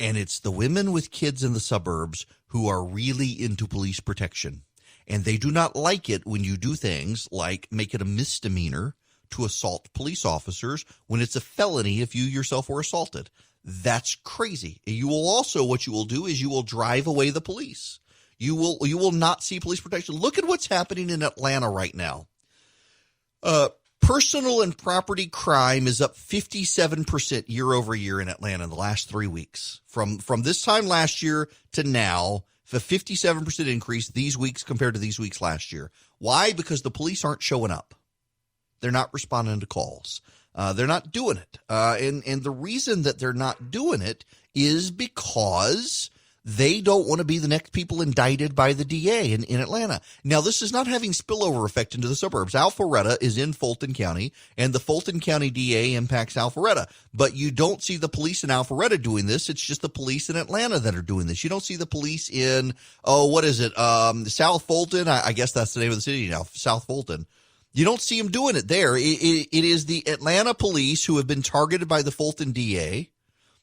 And it's the women with kids in the suburbs who are really into police protection. And they do not like it when you do things like make it a misdemeanor to assault police officers when it's a felony if you yourself were assaulted. That's crazy. You will also, what you will do is you will drive away the police. You will not see police protection. Look at what's happening in Atlanta right now. Personal and property crime is up 57% year over year in Atlanta in the last 3 weeks. From this time last year to now, a 57% increase these weeks compared to these weeks last year. Why? Because the police aren't showing up. They're not responding to calls. They're not doing it. And the reason that they're not doing it is because they don't want to be the next people indicted by the DA in Atlanta. Now, this is not having spillover effect into the suburbs. Alpharetta is in Fulton County, and the Fulton County DA impacts Alpharetta. But you don't see the police in Alpharetta doing this. It's just the police in Atlanta that are doing this. You don't see the police in, South Fulton. I guess that's the name of the city now, South Fulton. You don't see them doing it there. It is the Atlanta police who have been targeted by the Fulton DA.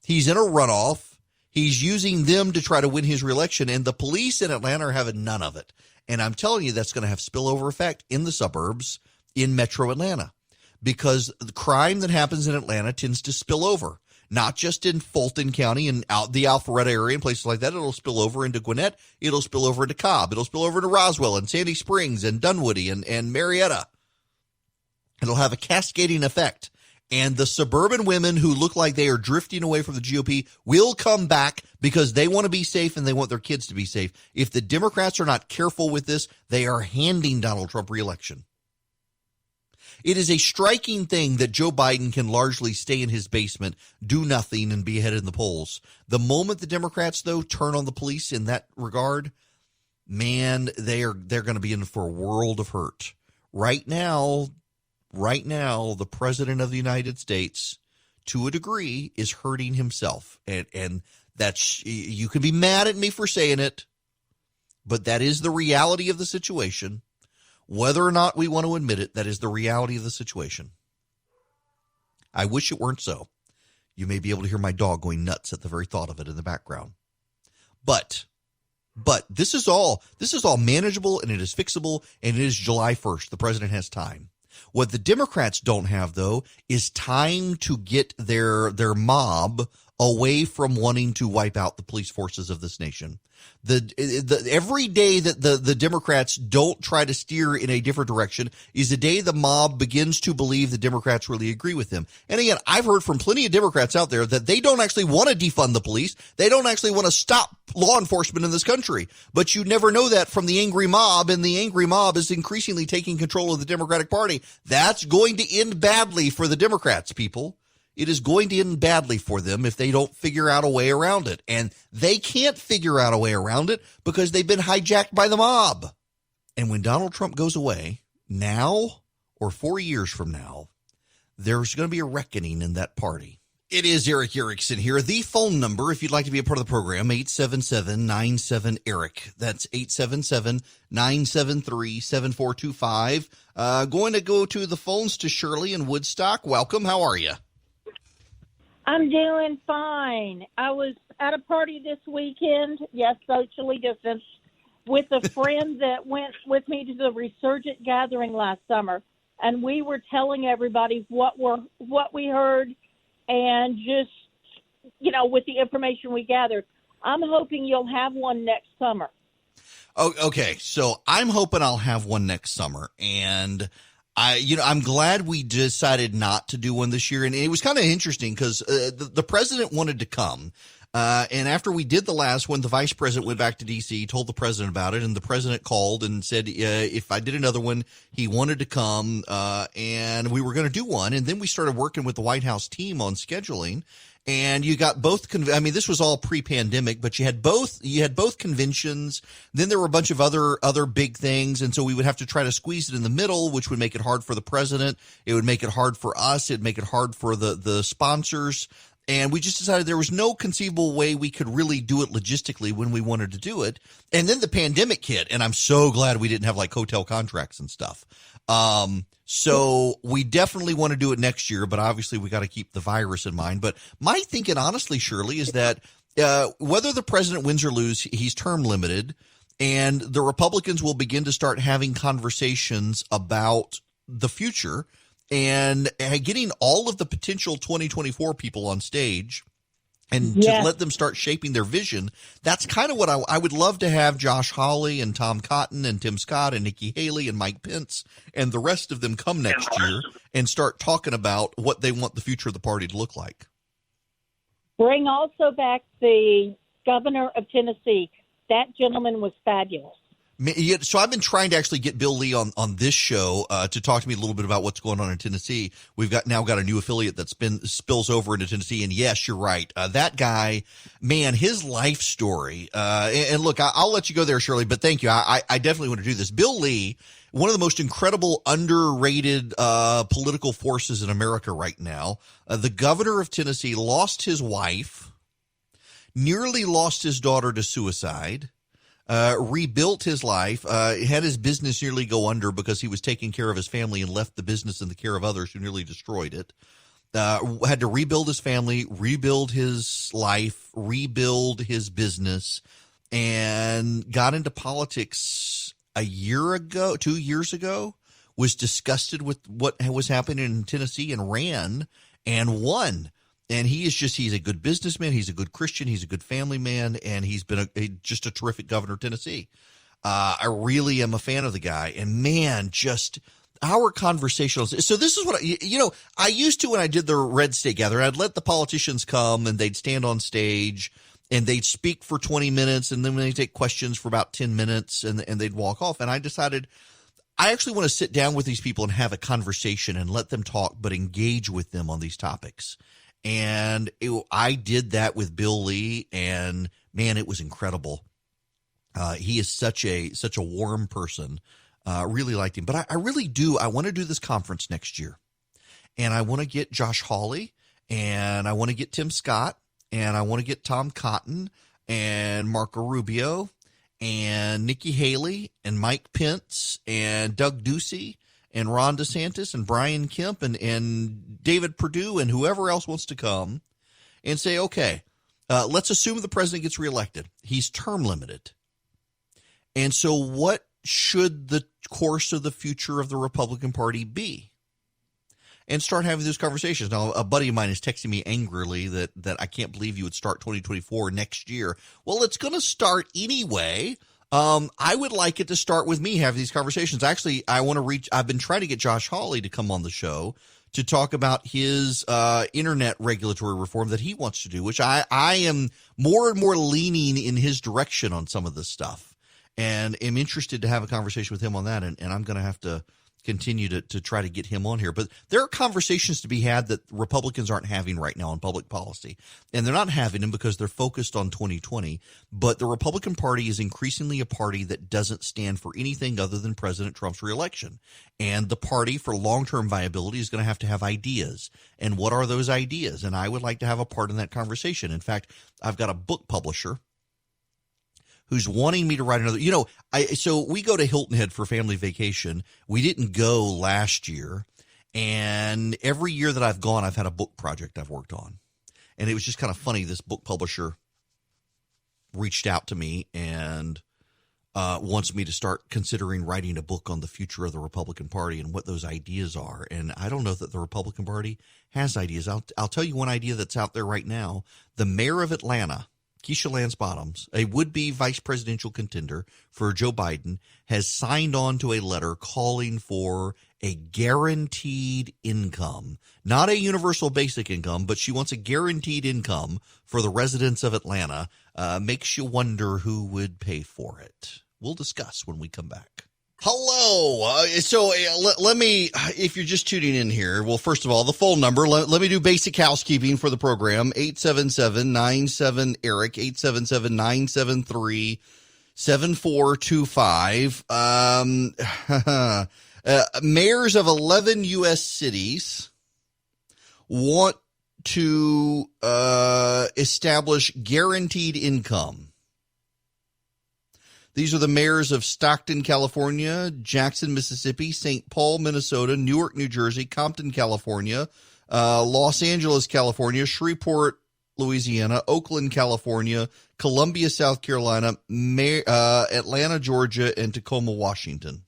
He's in a runoff. He's using them to try to win his reelection, and the police in Atlanta are having none of it. And I'm telling you, that's going to have spillover effect in the suburbs in metro Atlanta because the crime that happens in Atlanta tends to spill over, not just in Fulton County and out the Alpharetta area and places like that. It'll spill over into Gwinnett. It'll spill over into Cobb. It'll spill over into Roswell and Sandy Springs and Dunwoody and Marietta. It'll have a cascading effect. And the suburban women who look like they are drifting away from the GOP will come back because they want to be safe and they want their kids to be safe. If the Democrats are not careful with this, they are handing Donald Trump re-election. It is a striking thing that Joe Biden can largely stay in his basement, do nothing, and be ahead in the polls. The moment the Democrats, though, turn on the police in that regard, man, they're going to be in for a world of hurt. Right now, the president of the United States, to a degree, is hurting himself. And that's, you can be mad at me for saying it, but that is the reality of the situation. Whether or not we want to admit it, that is the reality of the situation. I wish it weren't so. You may be able to hear my dog going nuts at the very thought of it in the background. But this is all manageable, and it is fixable, and it is July 1st. The president has time. What the Democrats don't have, though, is time to get their mob away from wanting to wipe out the police forces of this nation. Every day that the Democrats don't try to steer in a different direction is the day the mob begins to believe the Democrats really agree with them. And again, I've heard from plenty of Democrats out there that they don't actually want to defund the police. They don't actually want to stop law enforcement in this country. But you never know that from the angry mob, and the angry mob is increasingly taking control of the Democratic Party. That's going to end badly for the Democrats, people. It is going to end badly for them if they don't figure out a way around it. And they can't figure out a way around it because they've been hijacked by the mob. And when Donald Trump goes away, now or 4 years from now, there's going to be a reckoning in that party. It is Eric Erickson here. The phone number, if you'd like to be a part of the program, 877-97-ERIC. That's 877-973-7425. Going to go to the phones to Shirley in Woodstock. Welcome. How are you? I'm doing fine. I was at a party this weekend, yes, socially distanced, with a friend that went with me to the Resurgent gathering last summer, and we were telling everybody what we heard, and just, with the information we gathered. I'm hoping you'll have one next summer. Oh, okay, so I'm hoping I'll have one next summer, and I'm glad we decided not to do one this year. And it was kind of interesting because the president wanted to come. And after we did the last one, the vice president went back to D.C., told the president about it. And the president called and said, if I did another one, he wanted to come. And we were going to do one. And then we started working with the White House team on scheduling. And you got both. This was all pre-pandemic, but you had both conventions. Then there were a bunch of other big things, and so we would have to try to squeeze it in the middle, which would make it hard for the president. It would make it hard for us. It'd make it hard for the sponsors. And we just decided there was no conceivable way we could really do it logistically when we wanted to do it. And then the pandemic hit, and I'm so glad we didn't have like hotel contracts and stuff. So we definitely want to do it next year, but obviously we got to keep the virus in mind. But my thinking, honestly, Shirley, is that whether the president wins or lose, he's term limited, and the Republicans will begin to start having conversations about the future and getting all of the potential 2024 people on stage and to let them start shaping their vision. That's kind of what I would love to have Josh Hawley and Tom Cotton and Tim Scott and Nikki Haley and Mike Pence and the rest of them come next year and start talking about what they want the future of the party to look like. Bring also back the governor of Tennessee. That gentleman was fabulous. So I've been trying to actually get Bill Lee on this show to talk to me a little bit about what's going on in Tennessee. We've now got a new affiliate that spills over into Tennessee. And yes, you're right. That guy, man, his life story. And look, I'll let you go there, Shirley, but thank you. I definitely want to do this. Bill Lee, one of the most incredible, underrated political forces in America right now. The governor of Tennessee lost his wife, nearly lost his daughter to suicide. Rebuilt his life, had his business nearly go under because he was taking care of his family and left the business in the care of others who nearly destroyed it. Had to rebuild his family, rebuild his life, rebuild his business, and got into politics 2 years ago, was disgusted with what was happening in Tennessee and ran and won. And he's a good businessman. He's a good Christian. He's a good family man. And he's been just a terrific governor of Tennessee. I really am a fan of the guy. And man, just our conversations. So this is what, I used to when I did the Red State Gathering, I'd let the politicians come and they'd stand on stage and they'd speak for 20 minutes. And then they'd take questions for about 10 minutes and they'd walk off. And I decided I actually want to sit down with these people and have a conversation and let them talk, but engage with them on these topics. And I did that with Bill Lee, and man, it was incredible. He is such a warm person. Really liked him, but I really do. I want to do this conference next year, and I want to get Josh Hawley, and I want to get Tim Scott, and I want to get Tom Cotton, and Marco Rubio, and Nikki Haley, and Mike Pence, and Doug Ducey, and Ron DeSantis and Brian Kemp and David Perdue and whoever else wants to come and say, okay, let's assume the president gets reelected. He's term limited. And so what should the course of the future of the Republican Party be? And start having those conversations. Now, a buddy of mine is texting me angrily that I can't believe you would start 2024 next year. Well, it's going to start anyway. I would like it to start with me having these conversations. Actually, I've been trying to get Josh Hawley to come on the show to talk about his internet regulatory reform that he wants to do, which I am more and more leaning in his direction on some of this stuff, and am interested to have a conversation with him on that. And I'm going to have to continue to try to get him on here. But there are conversations to be had that Republicans aren't having right now in public policy. And they're not having them because they're focused on 2020. But the Republican Party is increasingly a party that doesn't stand for anything other than President Trump's reelection. And the party for long-term viability is going to have ideas. And what are those ideas? And I would like to have a part in that conversation. In fact, I've got a book publisher who's wanting me to write another. So we go to Hilton Head for family vacation. We didn't go last year. And every year that I've gone, I've had a book project I've worked on. And it was just kind of funny. This book publisher reached out to me and wants me to start considering writing a book on the future of the Republican Party and what those ideas are. And I don't know that the Republican Party has ideas. I'll tell you one idea that's out there right now. The mayor of Atlanta, Keisha Lance Bottoms, a would-be vice presidential contender for Joe Biden, has signed on to a letter calling for a guaranteed income, not a universal basic income, but she wants a guaranteed income for the residents of Atlanta. Makes you wonder who would pay for it. We'll discuss when we come back. Hello. Let me, if you're just tuning in here, well, first of all, the phone number, let me do basic housekeeping for the program. 877-97-ERIC, 877-973-7425. Mayors of 11 U.S. cities want to establish guaranteed income. These are the mayors of Stockton, California, Jackson, Mississippi, St. Paul, Minnesota, Newark, New Jersey, Compton, California, Los Angeles, California, Shreveport, Louisiana, Oakland, California, Columbia, South Carolina, Atlanta, Georgia, and Tacoma, Washington.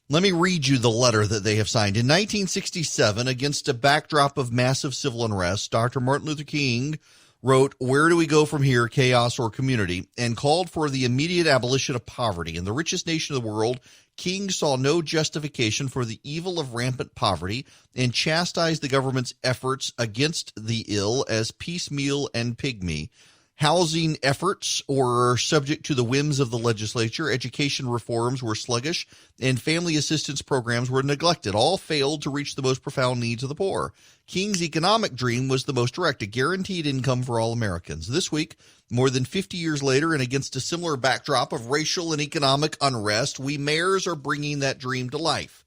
Let me read you the letter that they have signed. In 1967, against a backdrop of massive civil unrest, Dr. Martin Luther King wrote, "Where do we go from here, chaos or community?" and called for the immediate abolition of poverty. In the richest nation of the world, King saw no justification for the evil of rampant poverty and chastised the government's efforts against the ill as piecemeal and pygmy. Housing efforts were subject to the whims of the legislature, education reforms were sluggish, and family assistance programs were neglected. All failed to reach the most profound needs of the poor. King's economic dream was the most direct, a guaranteed income for all Americans. This week, more than 50 years later, and against a similar backdrop of racial and economic unrest, we mayors are bringing that dream to life.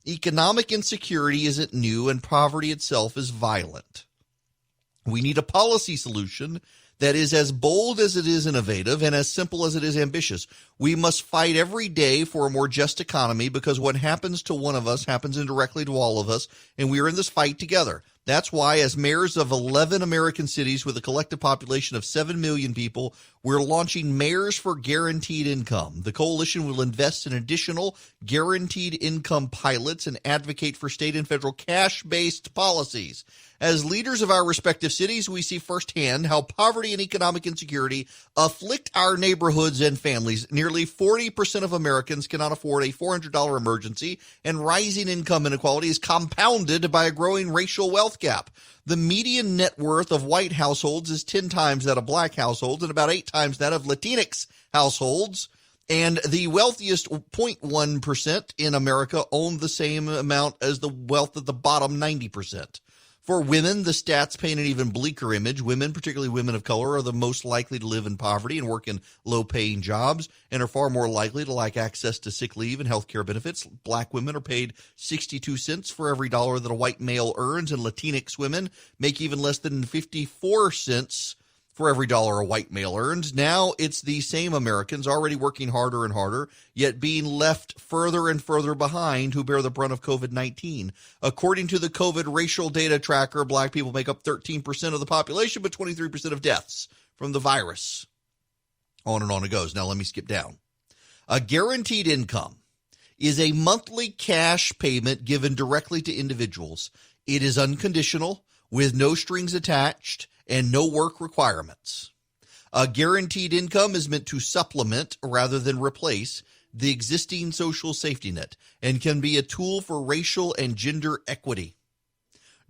Economic insecurity isn't new, and poverty itself is violent. We need a policy solution that is as bold as it is innovative and as simple as it is ambitious. We must fight every day for a more just economy because what happens to one of us happens indirectly to all of us, and we are in this fight together. That's why, as mayors of 11 American cities with a collective population of 7 million people, we're launching Mayors for Guaranteed Income. The coalition will invest in additional guaranteed income pilots and advocate for state and federal cash-based policies. As leaders of our respective cities, we see firsthand how poverty and economic insecurity afflict our neighborhoods and families. Nearly 40% of Americans cannot afford a $400 emergency, and rising income inequality is compounded by a growing racial wealth gap. The median net worth of white households is 10 times that of black households and about 8 times that of Latinx households. And the wealthiest 0.1% in America own the same amount as the wealth of the bottom 90%. For women, the stats paint an even bleaker image. Women, particularly women of color, are the most likely to live in poverty and work in low-paying jobs and are far more likely to lack access to sick leave and health care benefits. Black women are paid 62 cents for every dollar that a white male earns, and Latinx women make even less than 54 cents for every dollar a white male earns. Now it's the same Americans already working harder and harder, yet being left further and further behind who bear the brunt of COVID-19. According to the COVID racial data tracker, black people make up 13% of the population, but 23% of deaths from the virus. On and on it goes. Now let me skip down. A guaranteed income is a monthly cash payment given directly to individuals. It is unconditional, with no strings attached and no work requirements. A guaranteed income is meant to supplement rather than replace the existing social safety net and can be a tool for racial and gender equity.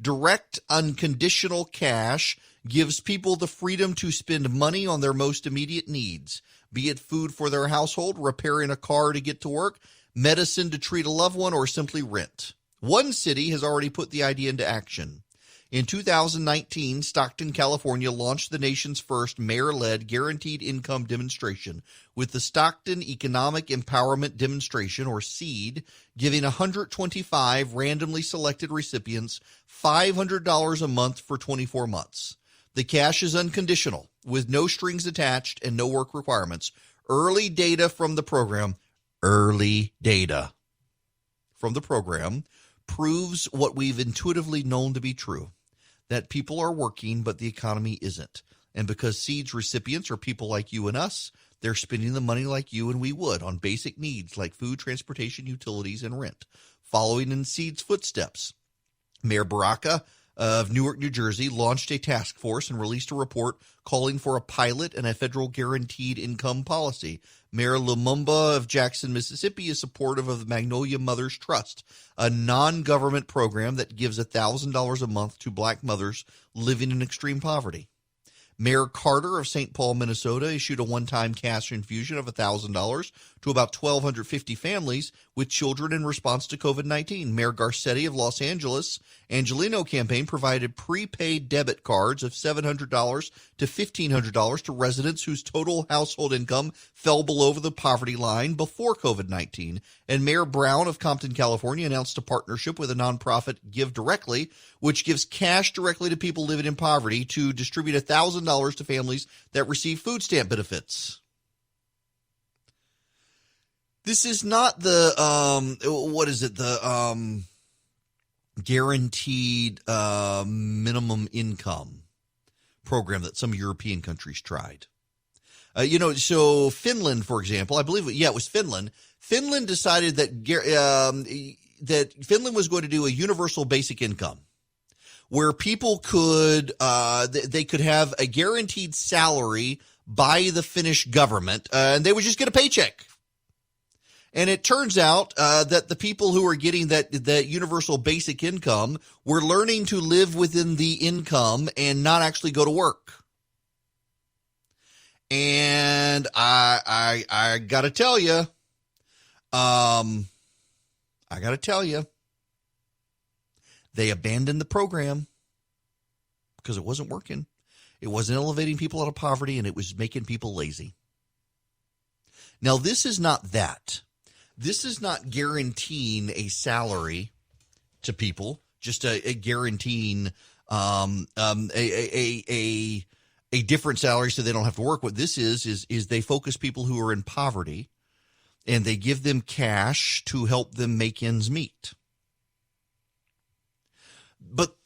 Direct, unconditional cash gives people the freedom to spend money on their most immediate needs, be it food for their household, repairing a car to get to work, medicine to treat a loved one, or simply rent. One city has already put the idea into action. In 2019, Stockton, California launched the nation's first mayor-led guaranteed income demonstration, with the Stockton Economic Empowerment Demonstration, or SEED, giving 125 randomly selected recipients $500 a month for 24 months. The cash is unconditional, with no strings attached and no work requirements. Early data from the program proves what we've intuitively known to be true, that people are working, but the economy isn't. And because SEED's recipients are people like you and us, they're spending the money like you and we would on basic needs like food, transportation, utilities, and rent. Following in SEED's footsteps, Mayor Baraka of Newark, New Jersey, launched a task force and released a report calling for a pilot and a federal guaranteed income policy. Mayor Lumumba of Jackson, Mississippi, is supportive of the Magnolia Mothers Trust, a non-government program that gives $1,000 a month to Black mothers living in extreme poverty. Mayor Carter of St. Paul, Minnesota, issued a one-time cash infusion of $1,000 to about 1,250 families with children in response to COVID-19. Mayor Garcetti of Los Angeles, Angelino campaign provided prepaid debit cards of $700 to $1,500 to residents whose total household income fell below the poverty line before COVID-19. And Mayor Brown of Compton, California, announced a partnership with a nonprofit, Give Directly, which gives cash directly to people living in poverty to distribute $1,000 to families that receive food stamp benefits. This is not the, guaranteed minimum income program that some European countries tried. So Finland, for example, I believe, it was Finland. Finland decided that that Finland was going to do a universal basic income, where people could they could have a guaranteed salary by the Finnish government, and they would just get a paycheck. And it turns out that the people who are getting that universal basic income were learning to live within the income and not actually go to work. And I got to tell you, they abandoned the program because it wasn't working. It wasn't elevating people out of poverty, and it was making people lazy. Now, this is not that. This is not guaranteeing a salary to people, just a guaranteeing a different salary so they don't have to work. What this is they focus people who are in poverty, and they give them cash to help them make ends meet. But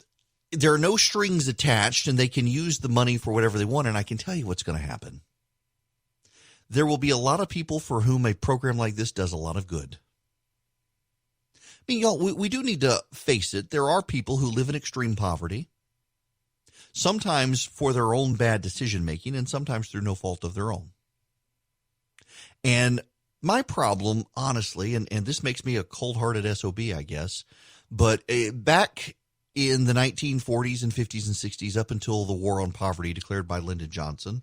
there are no strings attached, and they can use the money for whatever they want, and I can tell you what's going to happen. There will be a lot of people for whom a program like this does a lot of good. I mean, y'all, we do need to face it. There are people who live in extreme poverty, sometimes for their own bad decision-making and sometimes through no fault of their own. And my problem, honestly, and this makes me a cold-hearted SOB, I guess, but back in the 1940s and 50s and 60s, up until the War on Poverty declared by Lyndon Johnson,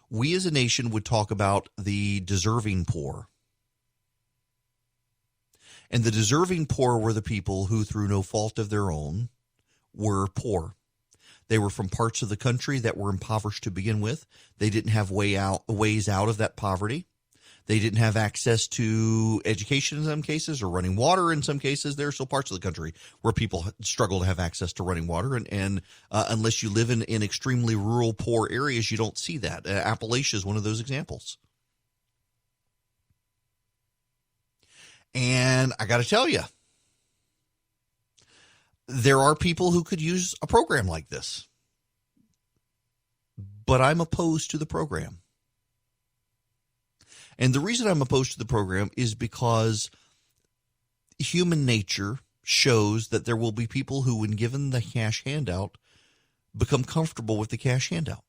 we as a nation would talk about the deserving poor. And the deserving poor were the people who, through no fault of their own, were poor. They were from parts of the country that were impoverished to begin with. They didn't have ways out of that poverty. They didn't have access to education in some cases, or running water in some cases. There are still parts of the country where people struggle to have access to running water. And unless you live in extremely rural, poor areas, you don't see that. Appalachia is one of those examples. And I got to tell you, there are people who could use a program like this. But I'm opposed to the program. And the reason I'm opposed to the program is because human nature shows that there will be people who, when given the cash handout, become comfortable with the cash handout.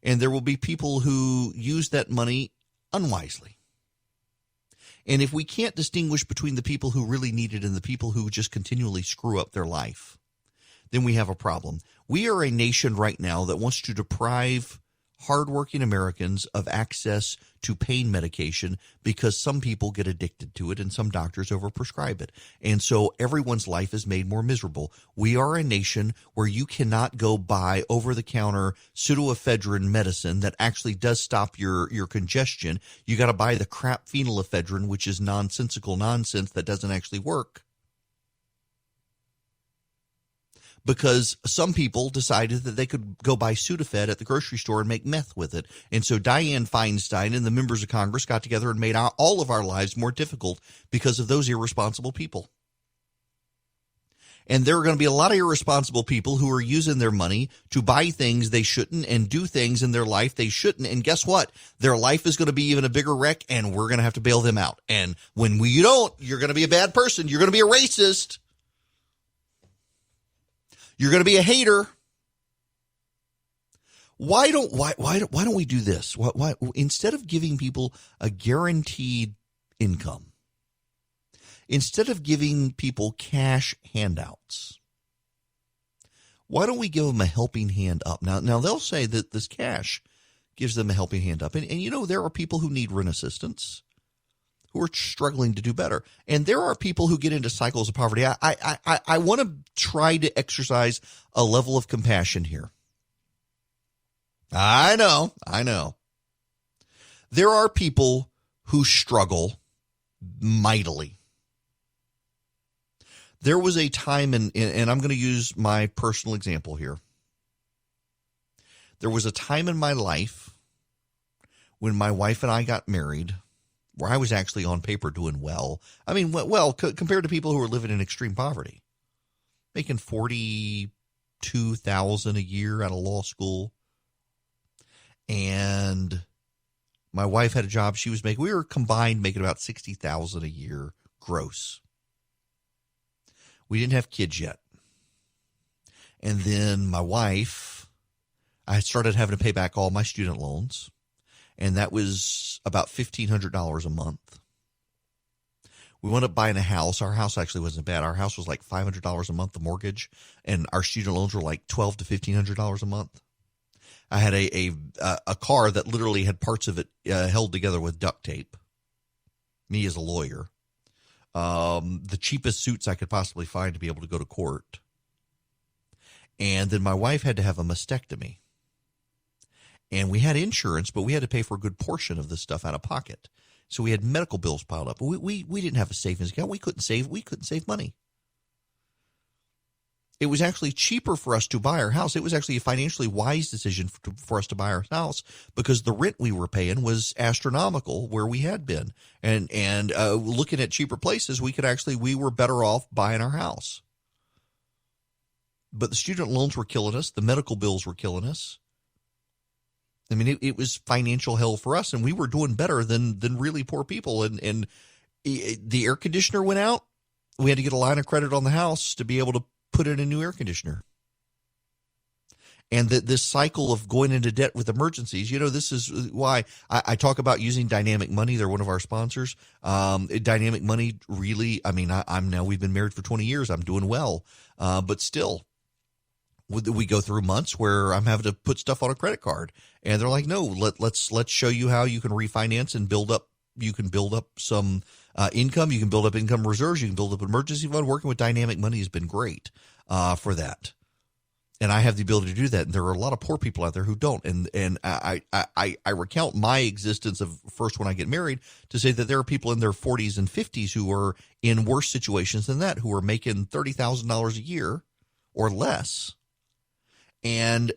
And there will be people who use that money unwisely. And if we can't distinguish between the people who really need it and the people who just continually screw up their life, then we have a problem. We are a nation right now that wants to deprive hardworking Americans of access to pain medication because some people get addicted to it and some doctors overprescribe it. And so everyone's life is made more miserable. We are a nation where you cannot go buy over-the-counter pseudoephedrine medicine that actually does stop your congestion. You got to buy the crap phenylephrine, which is nonsensical nonsense that doesn't actually work. Because some people decided that they could go buy Sudafed at the grocery store and make meth with it. And so Dianne Feinstein and the members of Congress got together and made all of our lives more difficult because of those irresponsible people. And there are going to be a lot of irresponsible people who are using their money to buy things they shouldn't and do things in their life they shouldn't. And guess what? Their life is going to be even a bigger wreck, and we're going to have to bail them out. And when you don't, you're going to be a bad person. You're going to be a racist. You're going to be a hater. Why don't we do this? Why instead of giving people a guaranteed income, instead of giving people cash handouts, why don't we give them a helping hand up? Now they'll say that this cash gives them a helping hand up, and you know there are people who need rent assistance, who are struggling to do better. And there are people who get into cycles of poverty. I want to try to exercise a level of compassion here. I know. There are people who struggle mightily. There was a time, and I'm going to use my personal example here. There was a time in my life when my wife and I got married where I was actually on paper doing well. I mean, well, compared to people who are living in extreme poverty, making $42,000 a year out of law school. And my wife had a job she was making. We were combined making about $60,000 a year gross. We didn't have kids yet. And then my wife, I started having to pay back all my student loans. And that was about $1,500 a month. We wound up buying a house. Our house actually wasn't bad. Our house was like $500 a month, the mortgage, and our student loans were like $1,200 to $1,500 a month. I had a car that literally had parts of it held together with duct tape. Me as a lawyer, the cheapest suits I could possibly find to be able to go to court, and then my wife had to have a mastectomy. And we had insurance, but we had to pay for a good portion of this stuff out of pocket. So we had medical bills piled up. We didn't have a savings account. We couldn't save money. It was actually cheaper for us to buy our house. It was actually a financially wise decision for us to buy our house because the rent we were paying was astronomical where we had been. And looking at cheaper places, we were better off buying our house. But the student loans were killing us. The medical bills were killing us. I mean, it was financial hell for us, and we were doing better than really poor people. And the air conditioner went out. We had to get a line of credit on the house to be able to put in a new air conditioner. And this cycle of going into debt with emergencies, this is why I talk about using Dynamic Money. They're one of our sponsors. Dynamic Money really, we've been married for 20 years. I'm doing well. But still, we go through months where I'm having to put stuff on a credit card, and they're like, "No, let's show you how you can refinance and build up. You can build up some income. You can build up income reserves. You can build up an emergency fund." Working with Dynamic Money has been great for that, and I have the ability to do that. And there are a lot of poor people out there who don't. And I recount my existence of first when I get married to say that there are people in their 40s and 50s who are in worse situations than that, who are making $30,000 a year or less. And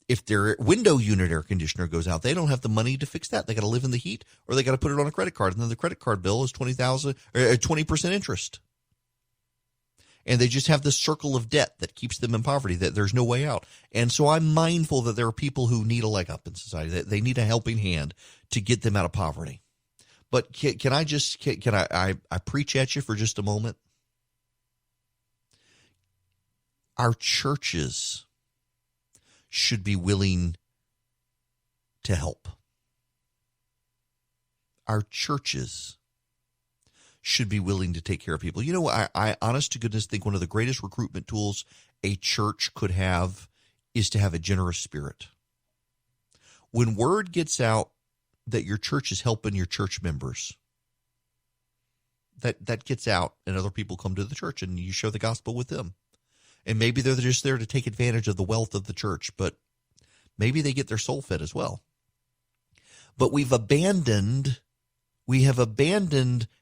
if their window unit air conditioner goes out, they don't have the money to fix that. They got to live in the heat, or they got to put it on a credit card, and then the credit card bill is 20% interest. And they just have this circle of debt that keeps them in poverty, that there's no way out. And so I'm mindful that there are people who need a leg up in society, that they need a helping hand to get them out of poverty. But can I preach at you for just a moment? Our churches should be willing to help. Our churches should be willing to take care of people. You know, I honest to goodness think one of the greatest recruitment tools a church could have is to have a generous spirit. When word gets out that your church is helping your church members, that gets out and other people come to the church and you share the gospel with them. And maybe they're just there to take advantage of the wealth of the church, but maybe they get their soul fed as well. But we have abandoned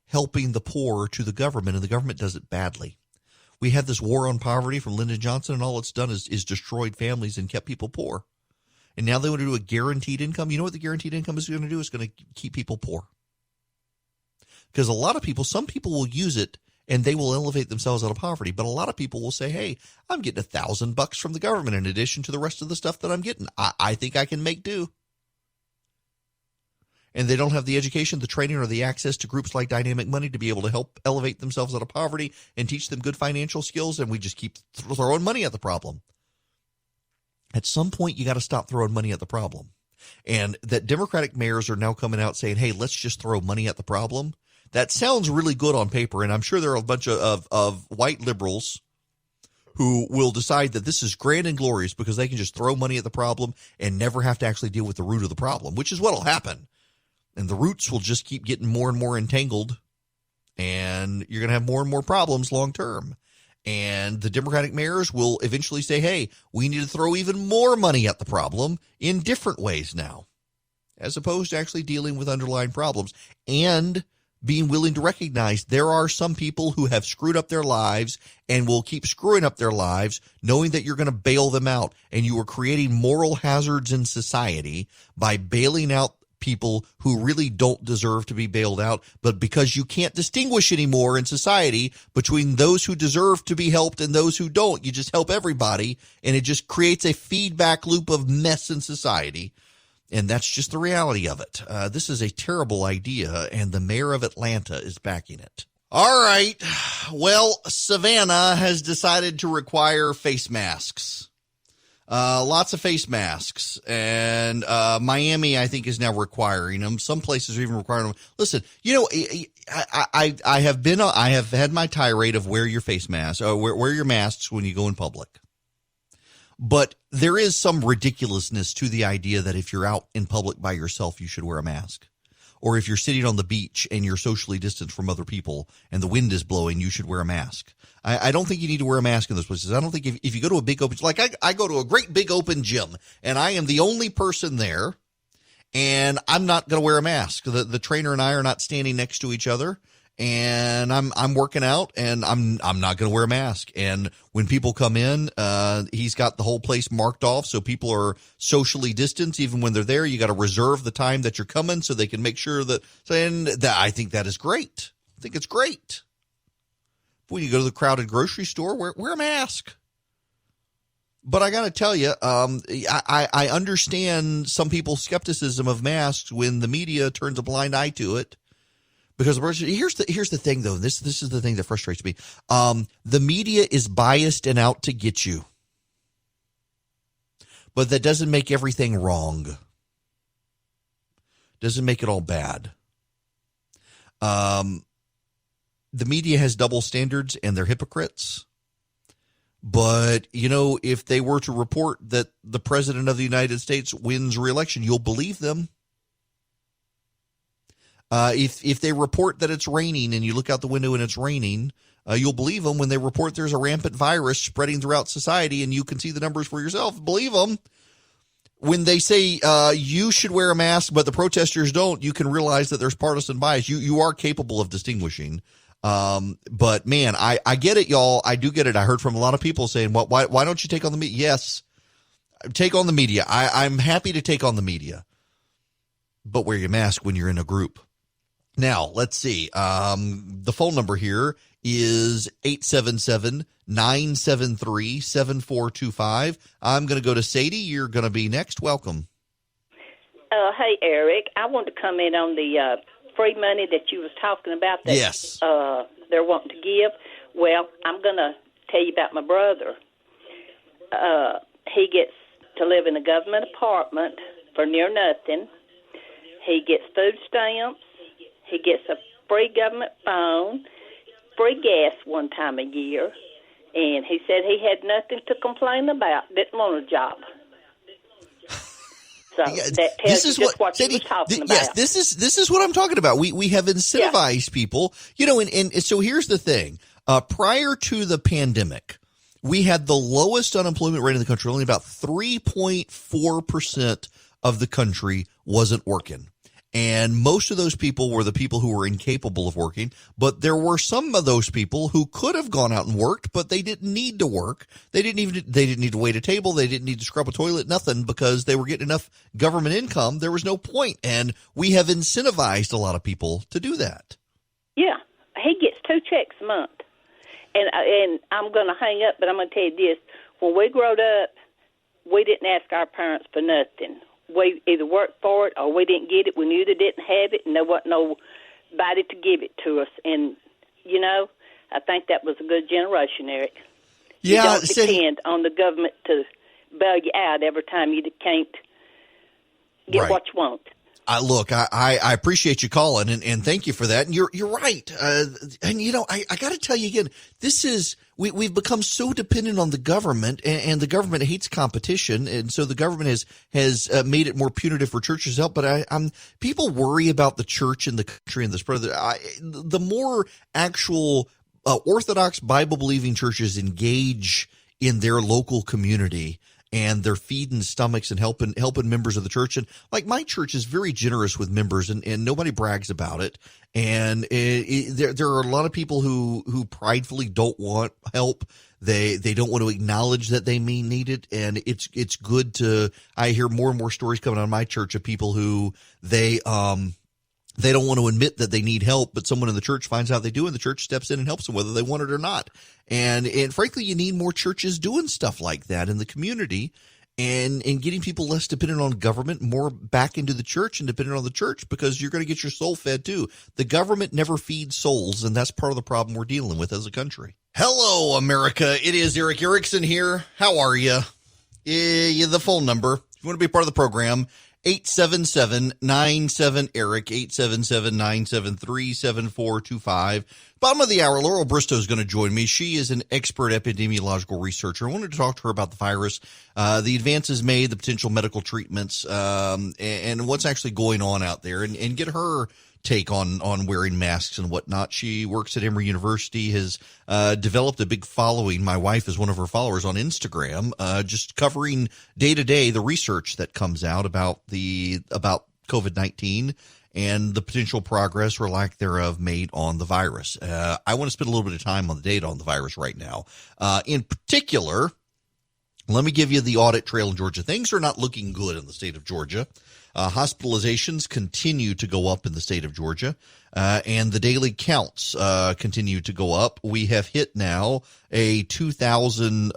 helping the poor to the government, and the government does it badly. We had this war on poverty from Lyndon Johnson, and all it's done is destroyed families and kept people poor. And now they want to do a guaranteed income. You know what the guaranteed income is going to do? It's going to keep people poor. Because a lot of people, some people will use it and they will elevate themselves out of poverty. But a lot of people will say, hey, I'm getting $1,000 from the government in addition to the rest of the stuff that I'm getting. I think I can make do. And they don't have the education, the training, or the access to groups like Dynamic Money to be able to help elevate themselves out of poverty and teach them good financial skills. And we just keep throwing money at the problem. At some point, you got to stop throwing money at the problem. And that Democratic mayors are now coming out saying, hey, let's just throw money at the problem. That sounds really good on paper. And I'm sure there are a bunch of white liberals who will decide that this is grand and glorious because they can just throw money at the problem and never have to actually deal with the root of the problem, which is what will happen. And the roots will just keep getting more and more entangled, and you're going to have more and more problems long term. And the Democratic mayors will eventually say, hey, we need to throw even more money at the problem in different ways now, as opposed to actually dealing with underlying problems and being willing to recognize there are some people who have screwed up their lives and will keep screwing up their lives, knowing that you're going to bail them out. And you are creating moral hazards in society by bailing out people who really don't deserve to be bailed out, but because you can't distinguish anymore in society between those who deserve to be helped and those who don't, you just help everybody, and it just creates a feedback loop of mess in society. And that's just the reality of it. This is a terrible idea, and the mayor of Atlanta is backing it. All right. Well, Savannah has decided to require face masks. Lots of face masks, and Miami, I think, is now requiring them. Some places are even requiring them. Listen, you know, I have had my tirade of wear your face mask, or wear your masks when you go in public. But there is some ridiculousness to the idea that if you're out in public by yourself, you should wear a mask. Or if you're sitting on the beach and you're socially distanced from other people and the wind is blowing, you should wear a mask. I don't think you need to wear a mask in those places. I don't think if you go to a big open, like I go to a great big open gym and I am the only person there and I'm not going to wear a mask. The trainer and I are not standing next to each other and I'm working out and I'm not going to wear a mask. And when people come in, he's got the whole place marked off. So people are socially distanced. Even when they're there, you got to reserve the time that you're coming so they can make sure that, and that I think that is great. I think it's great. When you go to the crowded grocery store, wear a mask. But I got to tell you, I understand some people's skepticism of masks when the media turns a blind eye to it. Because here's the thing, though. This is the thing that frustrates me. The media is biased and out to get you. But that doesn't make everything wrong. Doesn't make it all bad. The media has double standards and they're hypocrites. But, you know, if they were to report that the president of the United States wins re-election, you'll believe them. If they report that it's raining and you look out the window and it's raining, you'll believe them. When they report there's a rampant virus spreading throughout society and you can see the numbers for yourself, believe them. When they say you should wear a mask, but the protesters don't, you can realize that there's partisan bias. You are capable of distinguishing. But man, I get it, y'all. I do get it. I heard from a lot of people saying, why don't you take on the media? Yes, take on the media. I'm happy to take on the media, but wear your mask when you're in a group. Now, let's see. The phone number here is 877-973-7425. I'm going to go to Sadie. You're going to be next. Welcome. Hey, Eric. I want to comment on the free money that you was talking about that yes. They're wanting to give. Well, I'm going to tell you about my brother. He gets to live in a government apartment for near nothing. He gets food stamps. He gets a free government phone, free gas one time a year, and he said he had nothing to complain about, didn't want a job. So that tells you just what you were talking about. Yes, this is what I'm talking about. We have incentivized people, and so here's the thing. Prior to the pandemic, we had the lowest unemployment rate in the country. Only about 3.4% of the country wasn't working. And most of those people were the people who were incapable of working. But there were some of those people who could have gone out and worked, but they didn't need to work. They didn't need to wait a table. They didn't need to scrub a toilet, nothing, because they were getting enough government income. There was no point. And we have incentivized a lot of people to do that. Yeah. He gets 2 checks a month. And I'm going to hang up, but I'm going to tell you this. When we growed up, we didn't ask our parents for nothing. We either worked for it or we didn't get it. We knew they didn't have it, and there wasn't nobody to give it to us. And, I think that was a good generation, Eric. Yeah, you don't depend on the government to bail you out every time you can't get what you want. Look, I appreciate you calling and thank you for that. And you're right. And I got to tell you again, this is we've become so dependent on the government, and the government hates competition, and so the government has made it more punitive for churches' help. But people worry about the church and the country and the spread. The more actual Orthodox Bible believing churches engage in their local community, and they're feeding stomachs and helping members of the church. And like my church is very generous with members, and nobody brags about it. And there are a lot of people who pridefully don't want help. They don't want to acknowledge that they may need it. And it's good I hear more and more stories coming out of my church of people who they don't want to admit that they need help, but someone in the church finds out they do, and the church steps in and helps them whether they want it or not. And frankly, you need more churches doing stuff like that in the community, and getting people less dependent on government, more back into the church and dependent on the church, because you're going to get your soul fed too. The government never feeds souls, and that's part of the problem we're dealing with as a country. Hello, America. It is Eric Erickson here. How are you? The phone number, if you want to be part of the program, 877-97-ERIC, 877-973-7425. Bottom of the hour, Laurel Bristow is going to join me. She is an expert epidemiological researcher. I wanted to talk to her about the virus, the advances made, the potential medical treatments, and what's actually going on out there, and get her take on wearing masks and whatnot. She works at Emory University, has developed a big following. My wife is one of her followers on Instagram, just covering day to day the research that comes out about COVID-19 and the potential progress or lack thereof made on the virus. I want to spend a little bit of time on the data on the virus right now. In particular, let me give you the audit trail in Georgia. Things are not looking good in the state of Georgia. Hospitalizations continue to go up in the state of Georgia, and the daily counts continue to go up. We have hit now a 2,000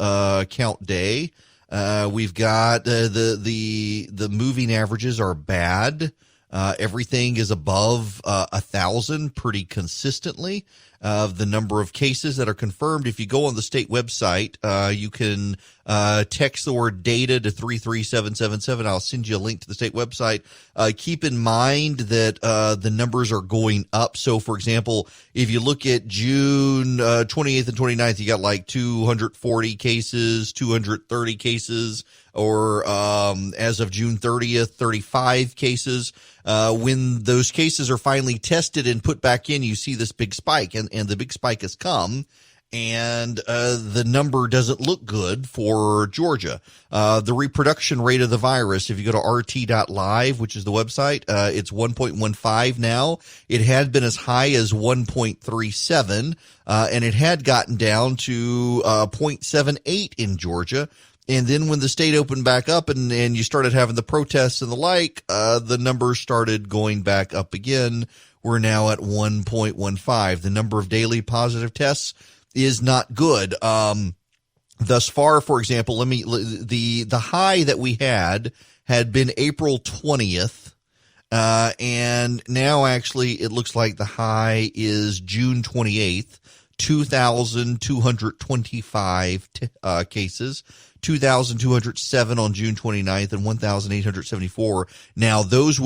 count day. We've got the moving averages are bad. Everything is above 1,000 pretty consistently. The number of cases that are confirmed. If you go on the state website, you can text the word data to 33777. I'll send you a link to the state website. Keep in mind that the numbers are going up. So, for example, if you look at June 28th and 29th, you got like 240 cases, 230 cases, or as of June 30th, 35 cases. When those cases are finally tested and put back in, you see this big spike, and the big spike has come, and the number doesn't look good for Georgia. The reproduction rate of the virus, if you go to rt.live, which is the website, it's 1.15 now. It had been as high as 1.37, and it had gotten down to 0.78 in Georgia. And then when the state opened back up and you started having the protests and the like, the numbers started going back up again. We're now at 1.15. The number of daily positive tests is not good. Thus far, for example, the high that we had been April 20th. And now actually it looks like the high is June 28th, 2,225 cases, 2,207 on June 29th, and 1,874. Now those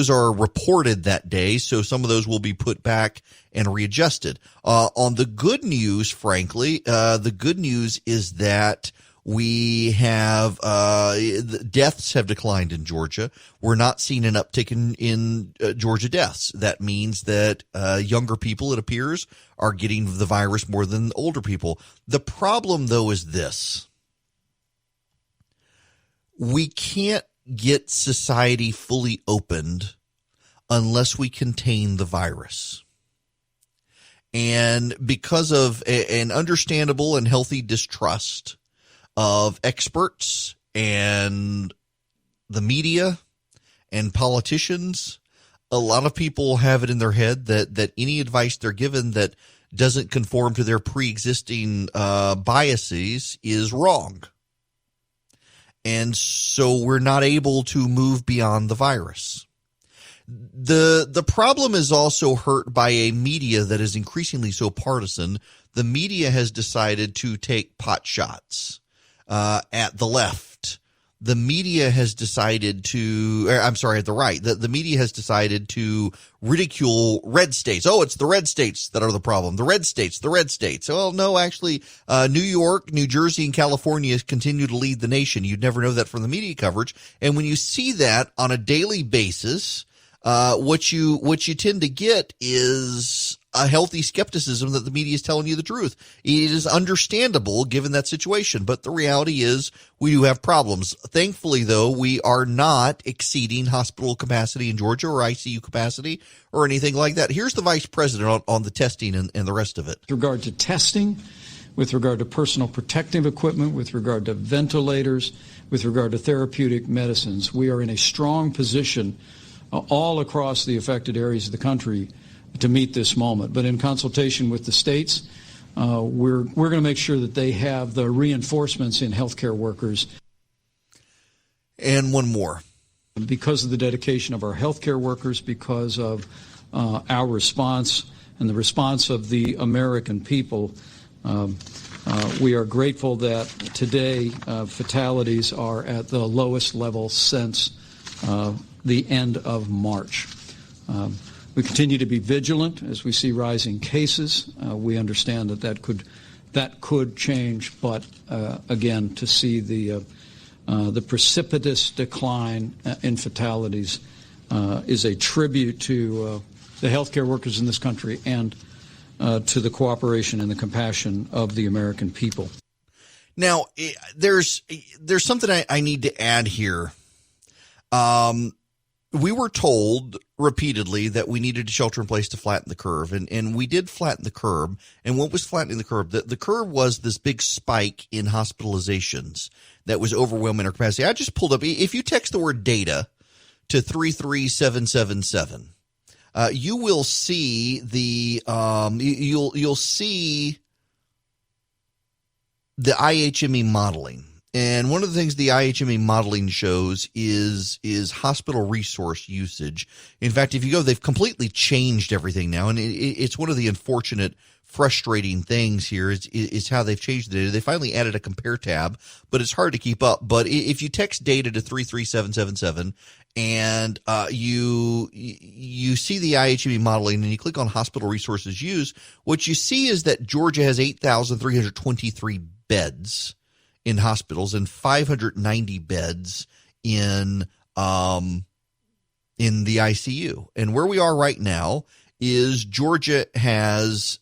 are reported that day, so some of those will be put back and readjusted. On the good news, frankly, the good news is that we have deaths have declined in Georgia. We're not seeing an uptick in Georgia deaths. That means that younger people, it appears, are getting the virus more than older people. The problem, though, is this. We can't get society fully opened unless we contain the virus. And because of an understandable and healthy distrust of experts and the media and politicians, a lot of people have it in their head that any advice they're given that doesn't conform to their pre-existing biases is wrong. And so we're not able to move beyond the virus. The problem is also hurt by a media that is increasingly so partisan. The media has decided to take pot shots at the left. The media has decided to, at the right. The media has decided to ridicule red states. Oh, it's the red states that are the problem. The red states. Well, no, actually, New York, New Jersey, and California continue to lead the nation. You'd never know that from the media coverage. And when you see that on a daily basis, what you tend to get is a healthy skepticism that the media is telling you the truth. It is understandable given that situation, but the reality is we do have problems. Thankfully, though, we are not exceeding hospital capacity in Georgia or ICU capacity or anything like that. Here's the vice president on the testing and the rest of it. With regard to testing, with regard to personal protective equipment, with regard to ventilators, with regard to therapeutic medicines, we are in a strong position all across the affected areas of the country to meet this moment. But in consultation with the states, we're going to make sure that they have the reinforcements in healthcare workers. And one more. Because of the dedication of our healthcare workers, because of our response and the response of the American people, we are grateful that today fatalities are at the lowest level since the end of March. We continue to be vigilant as we see rising cases. We understand that could change, but again, to see the precipitous decline in fatalities is a tribute to the healthcare workers in this country and to the cooperation and the compassion of the American people. Now, there's something I need to add here. We were told repeatedly that we needed to shelter in place to flatten the curve, and we did flatten the curve. And what was flattening the curve? The curve was this big spike in hospitalizations that was overwhelming our capacity. I just pulled up. If you text the word data to 33777, you will see you'll see the IHME modeling. And one of the things the IHME modeling shows is hospital resource usage. In fact, if you go, they've completely changed everything now. And it's one of the unfortunate, frustrating things here is how they've changed the data. They finally added a compare tab, but it's hard to keep up. But if you text data to 33777 and you see the IHME modeling and you click on hospital resources used, what you see is that Georgia has 8,323 beds in hospitals and 590 beds in the ICU. And where we are right now is Georgia has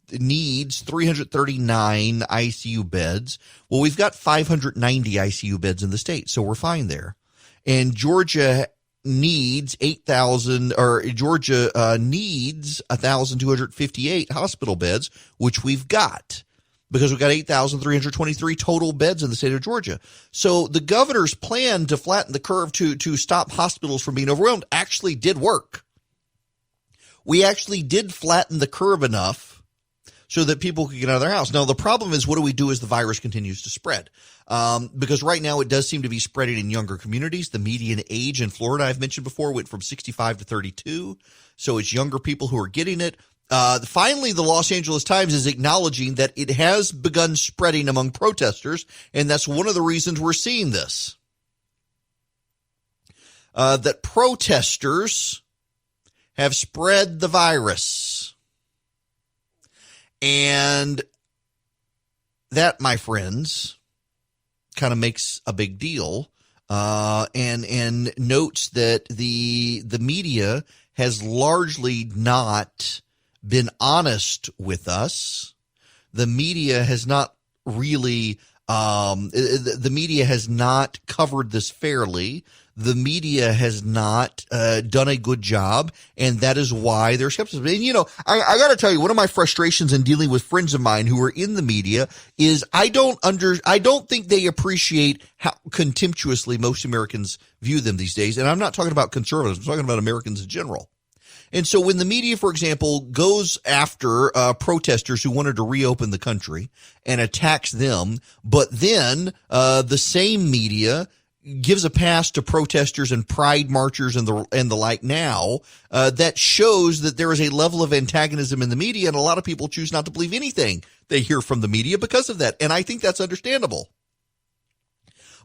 needs 339 ICU beds. Well, we've got 590 ICU beds in the state, so we're fine there. And Georgia needs 1,258 hospital beds, which we've got, because we've got 8,323 total beds in the state of Georgia. So the governor's plan to flatten the curve to stop hospitals from being overwhelmed actually did work. We actually did flatten the curve enough so that people could get out of their house. Now, the problem is, what do we do as the virus continues to spread? Because right now it does seem to be spreading in younger communities. The median age in Florida, I've mentioned before, went from 65 to 32. So it's younger people who are getting it. Finally, the Los Angeles Times is acknowledging that it has begun spreading among protesters, and that's one of the reasons we're seeing this. That protesters have spread the virus. And that, my friends, kind of makes a big deal, and notes that the media has largely not been honest with us. The media has not really, the media has not covered this fairly. The media has not done a good job, and that is why there's skepticism. And, you know, I got to tell you, one of my frustrations in dealing with friends of mine who are in the media is I don't think they appreciate how contemptuously most Americans view them these days. And I'm not talking about conservatives. I'm talking about Americans in general. And so when the media, for example, goes after protesters who wanted to reopen the country and attacks them, but then the same media gives a pass to protesters and pride marchers and the like now, that shows that there is a level of antagonism in the media, and a lot of people choose not to believe anything they hear from the media because of that. And I think that's understandable.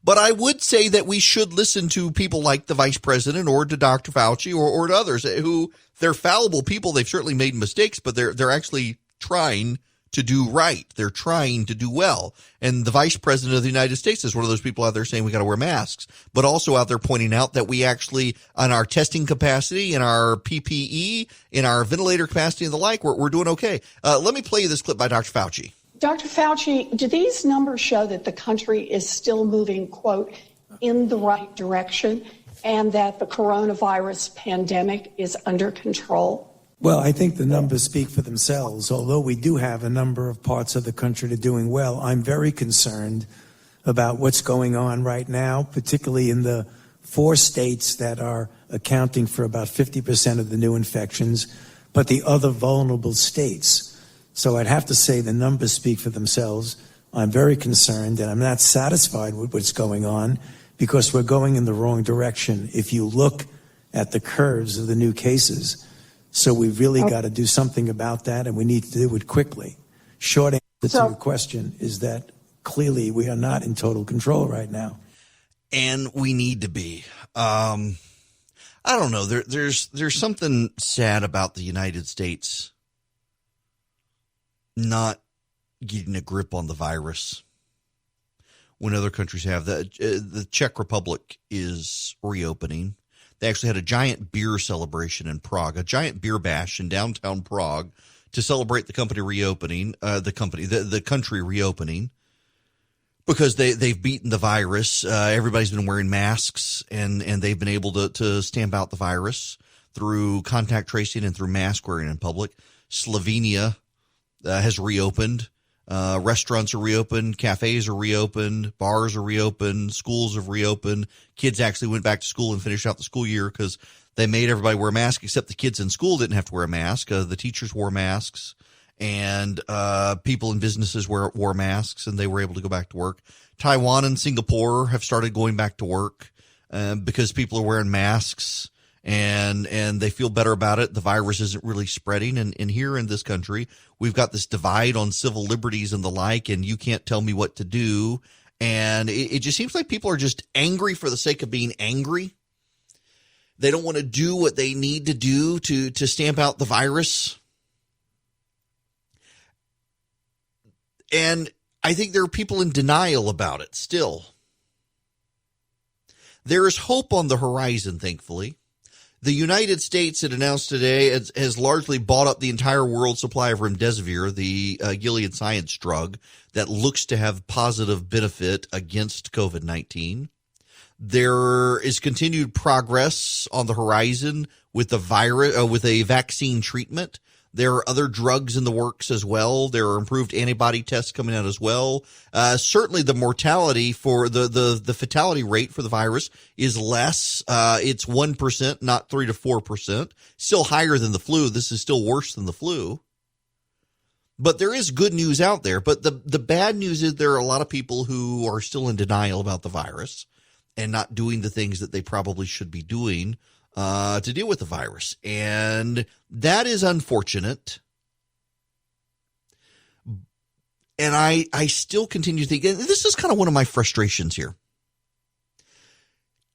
But I would say that we should listen to people like the vice president or to Dr. Fauci or to others who, they're fallible people. They've certainly made mistakes, but they're actually trying to do right. They're trying to do well. And the vice president of the United States is one of those people out there saying we got to wear masks, but also out there pointing out that we actually, on our testing capacity, in our PPE, in our ventilator capacity and the like, we're doing okay. Let me play you this clip by Dr. Fauci. Dr. Fauci, do these numbers show that the country is still moving, quote, in the right direction, and that the coronavirus pandemic is under control? Well, I think the numbers speak for themselves. Although we do have a number of parts of the country that are doing well, I'm very concerned about what's going on right now, particularly in the 4 states that are accounting for about 50% of the new infections, but the other vulnerable states. So I'd have to say the numbers speak for themselves. I'm very concerned, and I'm not satisfied with what's going on because we're going in the wrong direction if you look at the curves of the new cases. So we've really got to do something about that, and we need to do it quickly. Short answer to your question is that clearly we are not in total control right now. And we need to be. I don't know. There's something sad about the United States not getting a grip on the virus when other countries have. The Czech Republic is reopening. They actually had a giant beer celebration in Prague, a giant beer bash in downtown Prague to celebrate the company reopening, the country reopening, because they've beaten the virus. Everybody's been wearing masks, and they've been able to stamp out the virus through contact tracing and through mask wearing in public. Slovenia has reopened. Restaurants are reopened, cafes are reopened, bars are reopened, schools have reopened. Kids actually went back to school and finished out the school year because they made everybody wear a mask, except the kids in school didn't have to wear a mask. The teachers wore masks, and people in businesses wore masks, and they were able to go back to work. Taiwan and Singapore have started going back to work because people are wearing masks. And they feel better about it. The virus isn't really spreading. And here in this country, we've got this divide on civil liberties and the like, and you can't tell me what to do. And it just seems like people are just angry for the sake of being angry. They don't want to do what they need to do to stamp out the virus. And I think there are people in denial about it still. There is hope on the horizon, thankfully. The United States, it announced today, has largely bought up the entire world supply of remdesivir, the Gilead Science drug that looks to have positive benefit against COVID-19. There is continued progress on the horizon with the virus, with a vaccine treatment. There are other drugs in the works as well. There are improved antibody tests coming out as well. Certainly the mortality for the fatality rate for the virus is less. It's 1%, not 3 to 4%. Still higher than the flu. This is still worse than the flu. But there is good news out there. But the bad news is there are a lot of people who are still in denial about the virus and not doing the things that they probably should be doing to deal with the virus. And that is unfortunate. And I still continue to think, and this is kind of one of my frustrations here.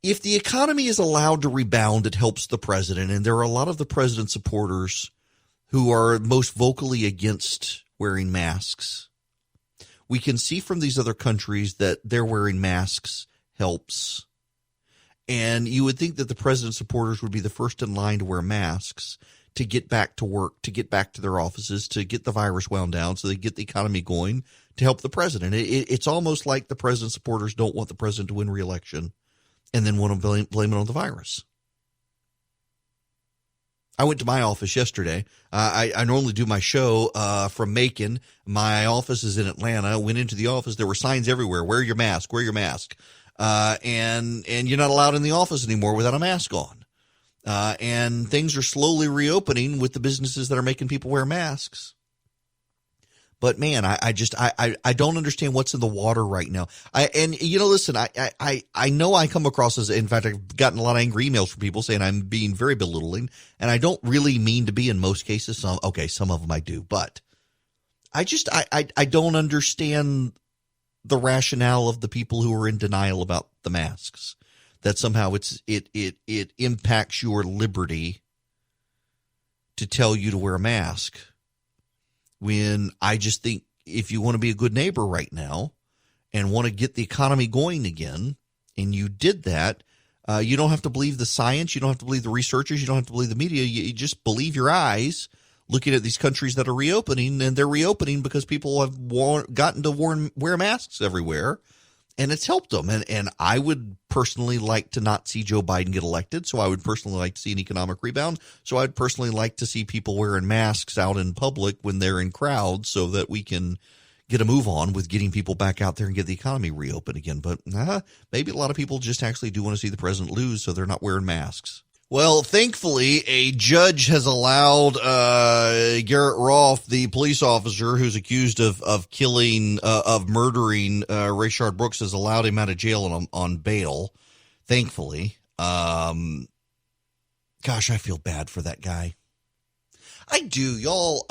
If the economy is allowed to rebound, it helps the president. And there are a lot of the president's supporters who are most vocally against wearing masks. We can see from these other countries that they're wearing masks helps. And you would think that the president's supporters would be the first in line to wear masks to get back to work, to get back to their offices, to get the virus wound down so they get the economy going to help the president. It's almost like the president's supporters don't want the president to win re-election and then want to blame it on the virus. I went to my office yesterday. I normally do my show from Macon. My office is in Atlanta. Went into the office. There were signs everywhere. Wear your mask. Wear your mask. And you're not allowed in the office anymore without a mask on. And things are slowly reopening with the businesses that are making people wear masks. But man, I don't understand what's in the water right now. Listen, I know I come across as, in fact, I've gotten a lot of angry emails from people saying I'm being very belittling, and I don't really mean to be in most cases. Some of them I do, but I don't understand the rationale of the people who are in denial about the masks, that somehow it impacts your liberty to tell you to wear a mask. When I just think if you want to be a good neighbor right now and want to get the economy going again, and you did that, you don't have to believe the science. You don't have to believe the researchers. You don't have to believe the media. You just believe your eyes looking at these countries that are reopening, and they're reopening because people have gotten to wear masks everywhere, and it's helped them. And I would personally like to not see Joe Biden get elected, so I would personally like to see an economic rebound. So I'd personally like to see people wearing masks out in public when they're in crowds so that we can get a move on with getting people back out there and get the economy reopened again. But maybe a lot of people just actually do want to see the president lose, so they're not wearing masks. Well, thankfully, a judge has allowed Garrett Roth, the police officer who's accused of murdering Rayshard Brooks, has allowed him out of jail on bail. Thankfully, gosh, I feel bad for that guy. I do, y'all.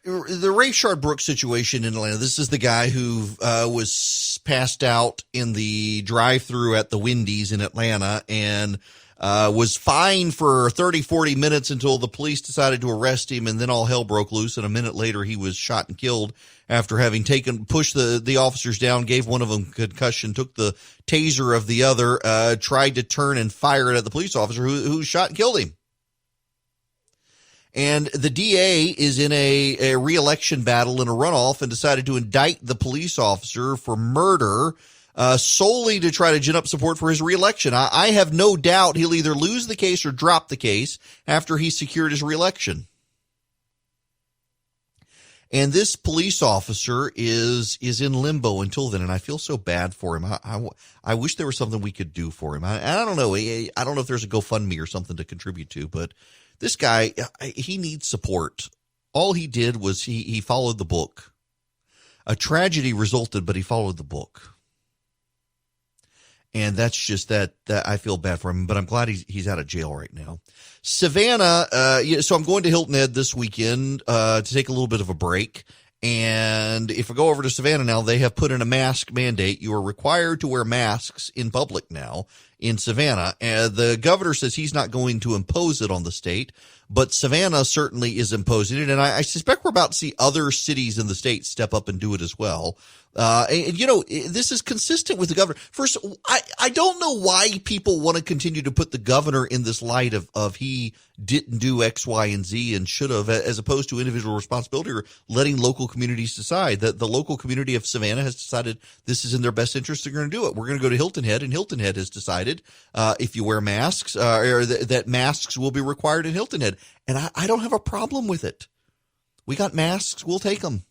The Rayshard Brooks situation in Atlanta. This is the guy who was passed out in the drive-thru at the Wendy's in Atlanta and was fined for 30, 40 minutes until the police decided to arrest him, and then all hell broke loose. And a minute later, he was shot and killed after having pushed the officers down, gave one of them concussion, took the taser of the other, tried to turn and fire it at the police officer who shot and killed him. And the DA is in a re-election battle in a runoff and decided to indict the police officer for murder solely to try to gin up support for his re-election. I have no doubt he'll either lose the case or drop the case after he secured his re-election. And this police officer is in limbo until then, and I feel so bad for him. I wish there was something we could do for him. I don't know. I don't know if there's a GoFundMe or something to contribute to, but this guy, he needs support. All he did was he followed the book. A tragedy resulted, but he followed the book. And that's just that I feel bad for him, but I'm glad he's out of jail right now. Savannah, so I'm going to Hilton Head this weekend to take a little bit of a break. And if I go over to Savannah now, they have put in a mask mandate. You are required to wear masks in public now in Savannah. And the governor says he's not going to impose it on the state, but Savannah certainly is imposing it. And I suspect we're about to see other cities in the state step up and do it as well. This is consistent with the governor. First, I don't know why people want to continue to put the governor in this light of he didn't do X, Y, and Z and should have, as opposed to individual responsibility or letting local communities decide. That the local community of Savannah has decided this is in their best interest. They're going to do it. We're going to go to Hilton Head, and Hilton Head has decided if you wear masks, or that masks will be required in Hilton Head. And I don't have a problem with it. We got masks. We'll take them.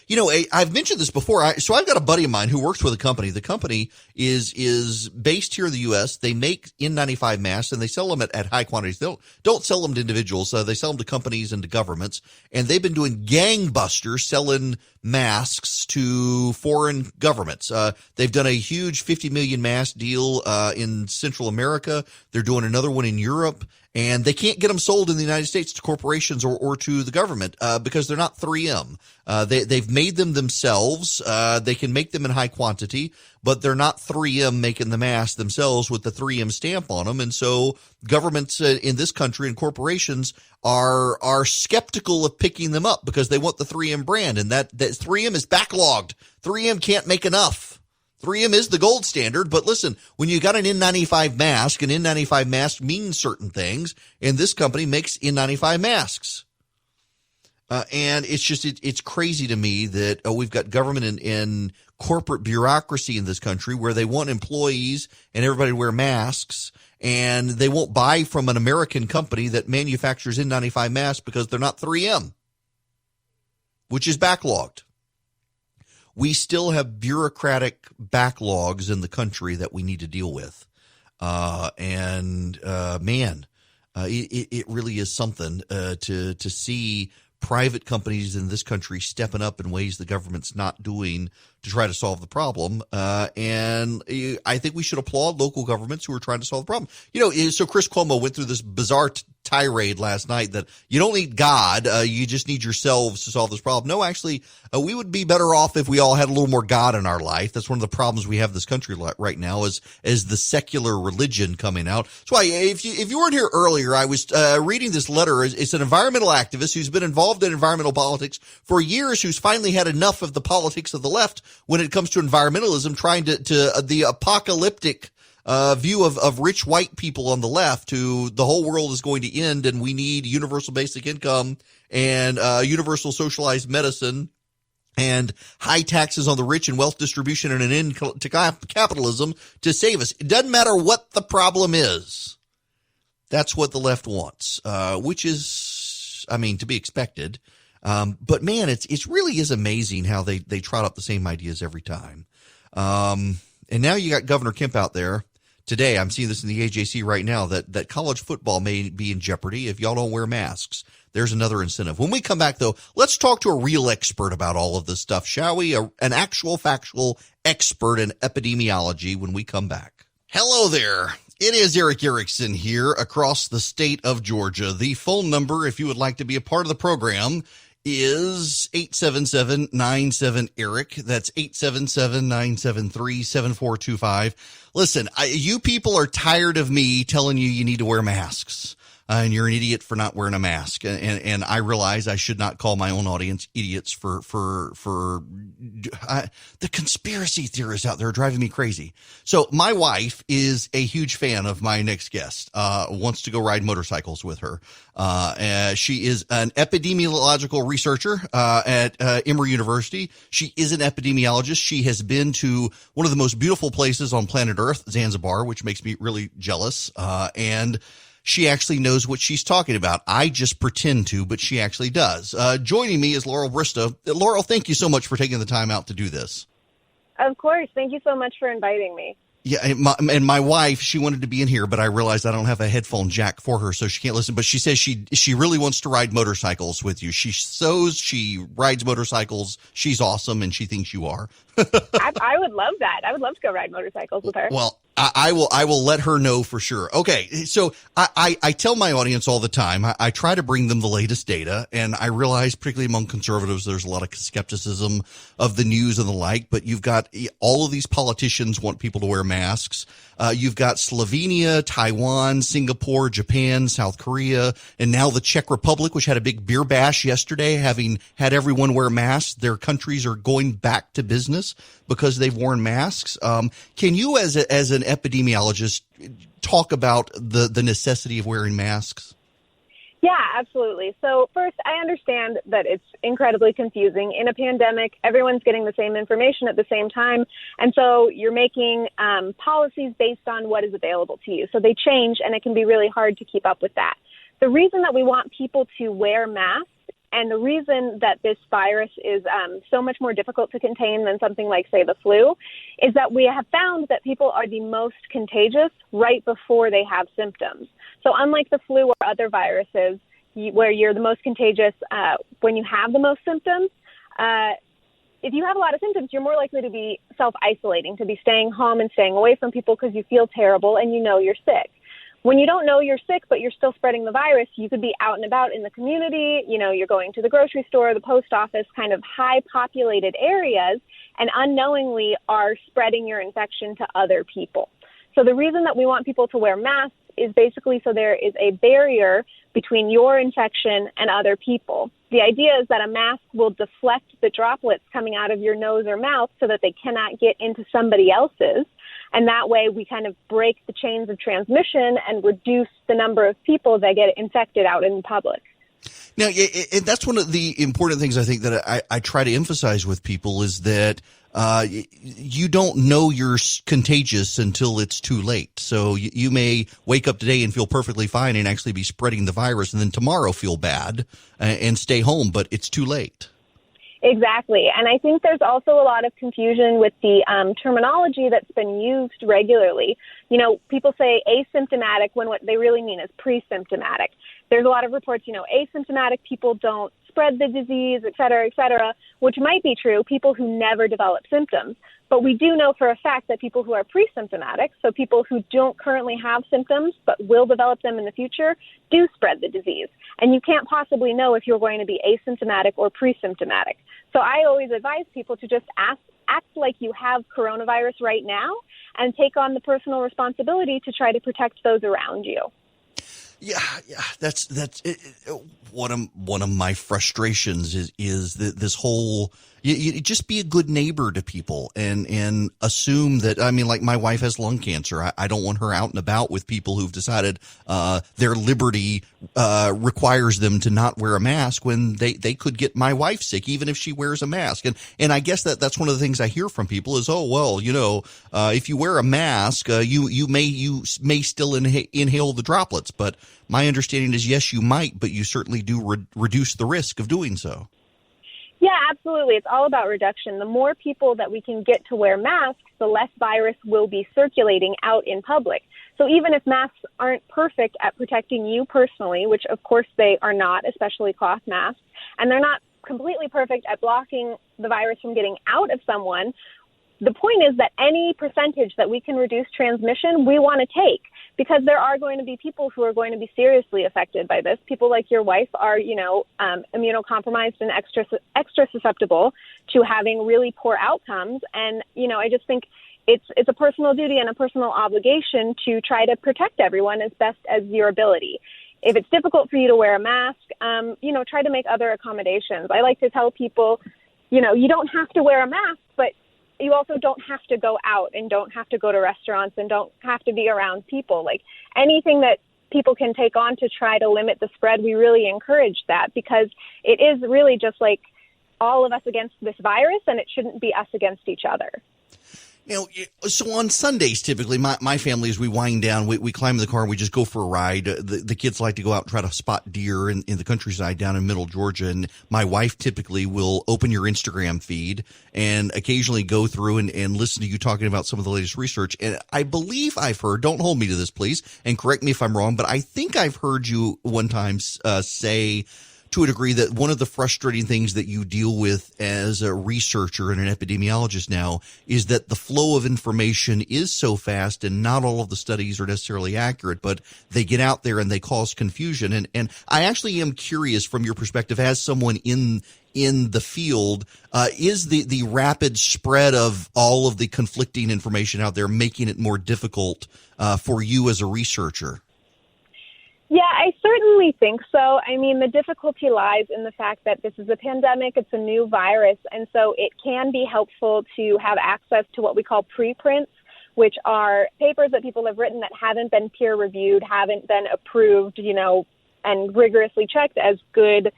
I've mentioned this before. So I've got a buddy of mine who works with a company. The company is based here in the U.S. They make N95 masks and they sell them at high quantities. They don't sell them to individuals. They sell them to companies and to governments. And they've been doing gangbusters selling masks to foreign governments. They've done a huge 50 million mask deal in Central America. They're doing another one in Europe. And they can't get them sold in the United States to corporations or to the government because they're not 3M. They've made them themselves. They can make them in high quantity, but they're not 3M making the masks themselves with the 3M stamp on them. And so governments in this country and corporations are skeptical of picking them up because they want the 3M brand, and that 3M is backlogged. 3M can't make enough. 3M is the gold standard, but listen, when you got an N95 mask, an N95 mask means certain things, and this company makes N95 masks. And it's crazy to me that we've got government and corporate bureaucracy in this country where they want employees and everybody to wear masks, and they won't buy from an American company that manufactures N95 masks because they're not 3M, which is backlogged. We still have bureaucratic backlogs in the country that we need to deal with. It really is something to see private companies in this country stepping up in ways the government's not doing to try to solve the problem. And I think we should applaud local governments who are trying to solve the problem. So Chris Cuomo went through this bizarre tirade last night that you don't need God, you just need yourselves to solve this problem. No, actually, we would be better off if we all had a little more God in our life. That's one of the problems we have in this country right now is the secular religion coming out. So if you weren't here earlier, I was reading this letter. It's an environmental activist who's been involved in environmental politics for years, who's finally had enough of the politics of the left when it comes to environmentalism, trying to the apocalyptic view of rich white people on the left who the whole world is going to end and we need universal basic income and universal socialized medicine and high taxes on the rich and wealth distribution and an end to capitalism to save us. It doesn't matter what the problem is. That's what the left wants, which is, to be expected. But man, it really is amazing how they trot up the same ideas every time. And now you got Governor Kemp out there. Today, I'm seeing this in the AJC right now, that college football may be in jeopardy if y'all don't wear masks. There's another incentive. When we come back, though, let's talk to a real expert about all of this stuff, shall we? An actual factual expert in epidemiology when we come back. Hello there. It is Eric Erickson here across the state of Georgia. The phone number, if you would like to be a part of the program, is 877-97-ERIC. That's 877-973-7425. Listen, you people are tired of me telling you need to wear masks. And you're an idiot for not wearing a mask. And I realize I should not call my own audience idiots for the conspiracy theorists out there are driving me crazy. So my wife is a huge fan of my next guest, wants to go ride motorcycles with her. She is an epidemiological researcher, at Emory University. She is an epidemiologist. She has been to one of the most beautiful places on planet Earth, Zanzibar, which makes me really jealous. And she actually knows what she's talking about. I just pretend to, but she actually does. Joining me is Laurel Bristow. Laurel, thank you so much for taking the time out to do this. Of course. Thank you so much for inviting me. Yeah, and my wife, she wanted to be in here, but I realized I don't have a headphone jack for her, so she can't listen. But she says she really wants to ride motorcycles with you. She sews, she rides motorcycles. She's awesome, and she thinks you are. I would love that. I would love to go ride motorcycles with her. Well, I will let her know for sure. Okay, so I tell my audience all the time, I try to bring them the latest data, and I realize particularly among conservatives there's a lot of skepticism of the news and the like, but you've got all of these politicians want people to wear masks. You've got Slovenia, Taiwan, Singapore, Japan, South Korea, and now the Czech Republic, which had a big beer bash yesterday, having had everyone wear masks. Their countries are going back to business because they've worn masks. Can you, as an epidemiologist, talk about the necessity of wearing masks? Yeah, absolutely. So first, I understand that it's incredibly confusing. In a pandemic, everyone's getting the same information at the same time. And so you're making policies based on what is available to you. So they change, and it can be really hard to keep up with that. The reason that we want people to wear masks And the reason that this virus is so much more difficult to contain than something like, say, the flu, is that we have found that people are the most contagious right before they have symptoms. So unlike the flu or other viruses, where you're the most contagious when you have the most symptoms, if you have a lot of symptoms, you're more likely to be self-isolating, to be staying home and staying away from people because you feel terrible and you know you're sick. When you don't know you're sick, but you're still spreading the virus, you could be out and about in the community, you're going to the grocery store, the post office, kind of high populated areas, and unknowingly are spreading your infection to other people. So the reason that we want people to wear masks is basically so there is a barrier between your infection and other people. The idea is that a mask will deflect the droplets coming out of your nose or mouth so that they cannot get into somebody else's. And that way we kind of break the chains of transmission and reduce the number of people that get infected out in public. Now, and that's one of the important things I think that I try to emphasize with people is that you don't know you're contagious until it's too late. So you may wake up today and feel perfectly fine and actually be spreading the virus, and then tomorrow feel bad and stay home, but it's too late. Exactly. And I think there's also a lot of confusion with the terminology that's been used regularly. People say asymptomatic when what they really mean is pre-symptomatic. There's a lot of reports, asymptomatic people don't spread the disease, et cetera, which might be true, people who never develop symptoms. But we do know for a fact that people who are pre-symptomatic, so people who don't currently have symptoms but will develop them in the future, do spread the disease. And you can't possibly know if you're going to be asymptomatic or pre-symptomatic. So I always advise people to just act like you have coronavirus right now and take on the personal responsibility to try to protect those around you. Yeah, that's one of my frustrations is this whole you just be a good neighbor to people and assume that, like my wife has lung cancer. I don't want her out and about with people who've decided their liberty requires them to not wear a mask when they could get my wife sick even if she wears a mask. And I guess that's one of the things I hear from people is, if you wear a mask, you may still inhale the droplets. But my understanding is, yes, you might, but you certainly do reduce the risk of doing so. Yeah, absolutely. It's all about reduction. The more people that we can get to wear masks, the less virus will be circulating out in public. So even if masks aren't perfect at protecting you personally, which of course they are not, especially cloth masks, and they're not completely perfect at blocking the virus from getting out of someone, the point is that any percentage that we can reduce transmission, we want to take, because there are going to be people who are going to be seriously affected by this. People like your wife are, immunocompromised and extra susceptible to having really poor outcomes. And, I just think it's a personal duty and a personal obligation to try to protect everyone as best as your ability. If it's difficult for you to wear a mask, try to make other accommodations. I like to tell people, you don't have to wear a mask, but you also don't have to go out and don't have to go to restaurants and don't have to be around people. Like anything that people can take on to try to limit the spread, we really encourage that, because it is really just like all of us against this virus, and it shouldn't be us against each other. So on Sundays, typically, my family, as we wind down, we climb in the car and we just go for a ride. The kids like to go out and try to spot deer in the countryside down in middle Georgia. And my wife typically will open your Instagram feed and occasionally go through and listen to you talking about some of the latest research. And I believe I've heard, don't hold me to this, please, and correct me if I'm wrong, but I think I've heard you one time say to a degree that one of the frustrating things that you deal with as a researcher and an epidemiologist now is that the flow of information is so fast and not all of the studies are necessarily accurate, but they get out there and they cause confusion. And I actually am curious from your perspective as someone in the field, is the rapid spread of all of the conflicting information out there making it more difficult for you as a researcher? Yeah, I certainly think so. I mean, the difficulty lies in the fact that this is a pandemic, it's a new virus, and so it can be helpful to have access to what we call preprints, which are papers that people have written that haven't been peer-reviewed, haven't been approved, and rigorously checked as good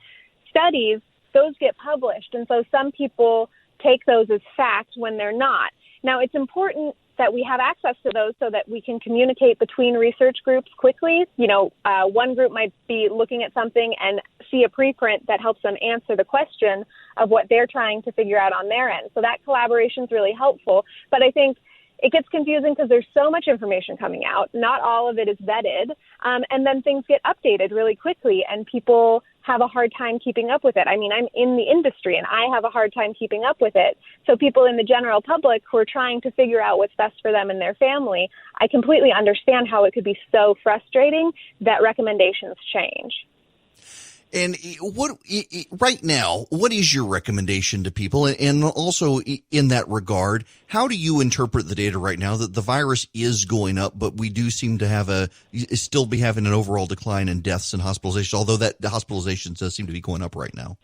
studies. Those get published, and so some people take those as fact when they're not. Now, it's important that we have access to those so that we can communicate between research groups quickly. One group might be looking at something and see a preprint that helps them answer the question of what they're trying to figure out on their end. So that collaboration is really helpful. But I think it gets confusing because there's so much information coming out. Not all of it is vetted. And then things get updated really quickly, and people have a hard time keeping up with it. I mean, I'm in the industry and I have a hard time keeping up with it. So people in the general public who are trying to figure out what's best for them and their family, I completely understand how it could be so frustrating that recommendations change. And right now, what is your recommendation to people? And also in that regard, how do you interpret the data right now that the virus is going up, but we do seem to still be having an overall decline in deaths and hospitalizations, although that the hospitalizations does seem to be going up right now?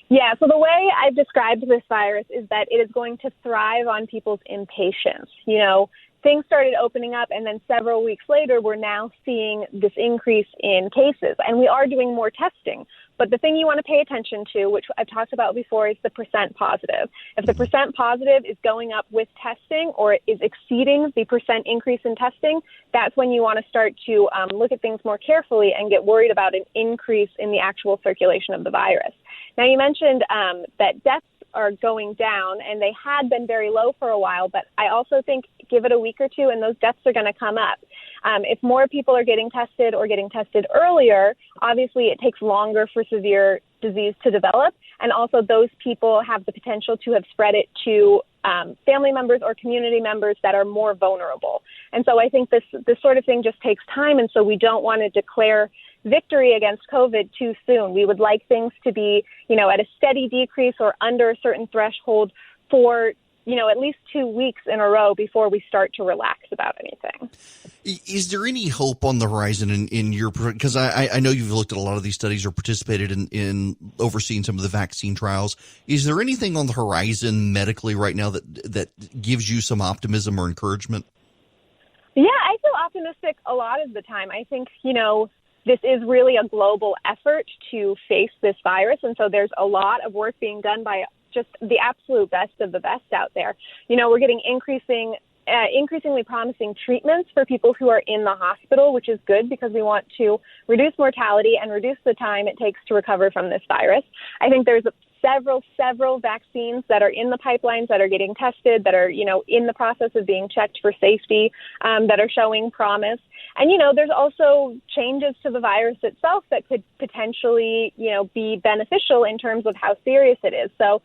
Yeah, so the way I've described this virus is that it is going to thrive on people's impatience. You know, things started opening up, and then several weeks later, we're now seeing this increase in cases, and we are doing more testing. But the thing you want to pay attention to, which I've talked about before, is the percent positive. If the percent positive is going up with testing or is exceeding the percent increase in testing, that's when you want to start to look at things more carefully and get worried about an increase in the actual circulation of the virus. Now, you mentioned that deaths are going down, and they had been very low for a while, but I also think give it a week or two and those deaths are going to come up. If more people are getting tested or getting tested earlier, obviously it takes longer for severe disease to develop, and also those people have the potential to have spread it to family members or community members that are more vulnerable. And so I think this sort of thing just takes time, and so we don't want to declare victory against COVID too soon. We would like things to be, at a steady decrease or under a certain threshold for, at least 2 weeks in a row before we start to relax about anything. Is there any hope on the horizon in your, because I know you've looked at a lot of these studies or participated in overseeing some of the vaccine trials. Is there anything on the horizon medically right now that gives you some optimism or encouragement? Yeah, I feel optimistic a lot of the time. I think, this is really a global effort to face this virus. And so there's a lot of work being done by just the absolute best of the best out there. We're getting increasingly promising treatments for people who are in the hospital, which is good because we want to reduce mortality and reduce the time it takes to recover from this virus. I think there's several vaccines that are in the pipelines that are getting tested, that are, in the process of being checked for safety, that are showing promise. And, there's also changes to the virus itself that could potentially, be beneficial in terms of how serious it is. So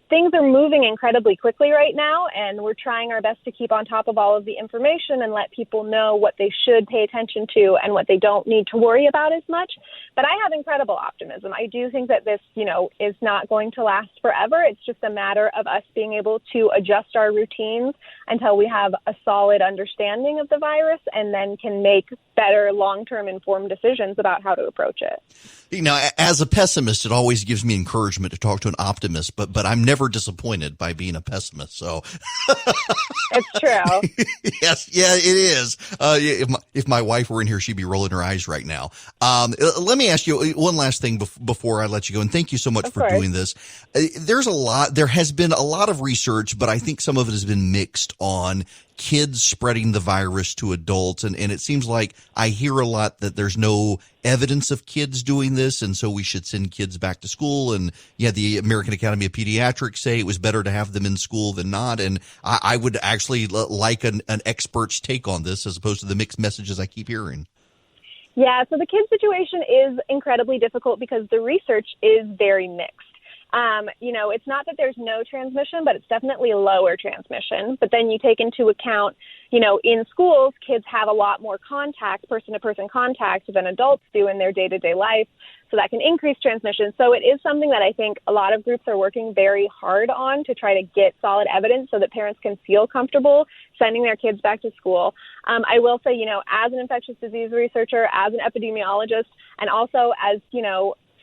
things are moving incredibly quickly right now, and we're trying our best to keep on top of all of the information and let people know what they should pay attention to and what they don't need to worry about as much. But I have incredible optimism. I do think that this, is not going to last forever. It's just a matter of us being able to adjust our routines until we have a solid understanding of the virus and then can make better long-term informed decisions about how to approach it. As a pessimist, it always gives me encouragement to talk to an optimist, but I'm never disappointed by being a pessimist. So it's true. Yes, yeah, it is. If my wife were in here, she'd be rolling her eyes right now. Let me ask you one last thing before I let you go, and thank you so much for doing this. There has been a lot of research, but I think some of it has been mixed on kids spreading the virus to adults. And it seems like I hear a lot that there's no evidence of kids doing this, and so we should send kids back to school. And the American Academy of Pediatrics say it was better to have them in school than not. And I would actually like an expert's take on this as opposed to the mixed messages I keep hearing. Yeah, so the kids situation is incredibly difficult because the research is very mixed. It's not that there's no transmission, but it's definitely lower transmission. But then you take into account, in schools, kids have a lot more contact, person-to-person contact than adults do in their day-to-day life. So that can increase transmission. So it is something that I think a lot of groups are working very hard on to try to get solid evidence so that parents can feel comfortable sending their kids back to school. I will say, as an infectious disease researcher, as an epidemiologist, and also as,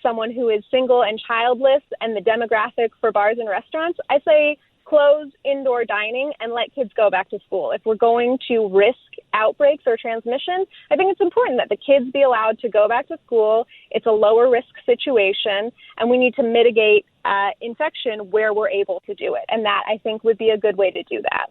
someone who is single and childless and the demographic for bars and restaurants, I say close indoor dining and let kids go back to school. If we're going to risk outbreaks or transmission, I think it's important that the kids be allowed to go back to school. It's a lower risk situation, and we need to mitigate infection where we're able to do it. And that, I think, would be a good way to do that.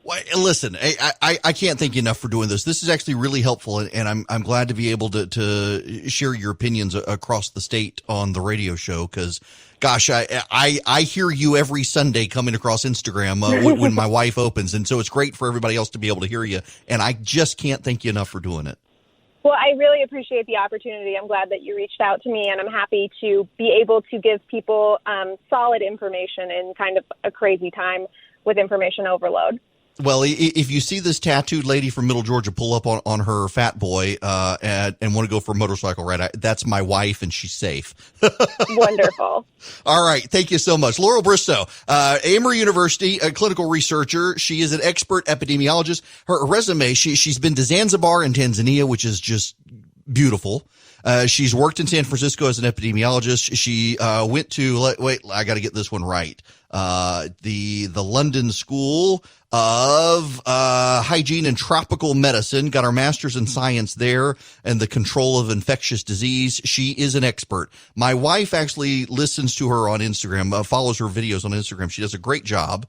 Well, listen, I can't thank you enough for doing this. This is actually really helpful, and I'm glad to be able to share your opinions across the state on the radio show, because, gosh, I hear you every Sunday coming across Instagram when my wife opens, and so it's great for everybody else to be able to hear you, and I just can't thank you enough for doing it. Well, I really appreciate the opportunity. I'm glad that you reached out to me, and I'm happy to be able to give people solid information in kind of a crazy time with information overload. Well, if you see this tattooed lady from Middle Georgia pull up on her fat boy and want to go for a motorcycle ride, that's my wife, and she's safe. Wonderful. All right. Thank you so much. Laurel Bristow, Amory University, a clinical researcher. She is an expert epidemiologist. Her resume, she's been to Zanzibar and Tanzania, which is just beautiful. She's worked in San Francisco as an epidemiologist. She went to, wait, I got to get this one right. The London School of Hygiene and Tropical Medicine, got her master's in science there and the control of infectious disease. She is an expert. My wife actually listens to her on Instagram, follows her videos on Instagram. She does a great job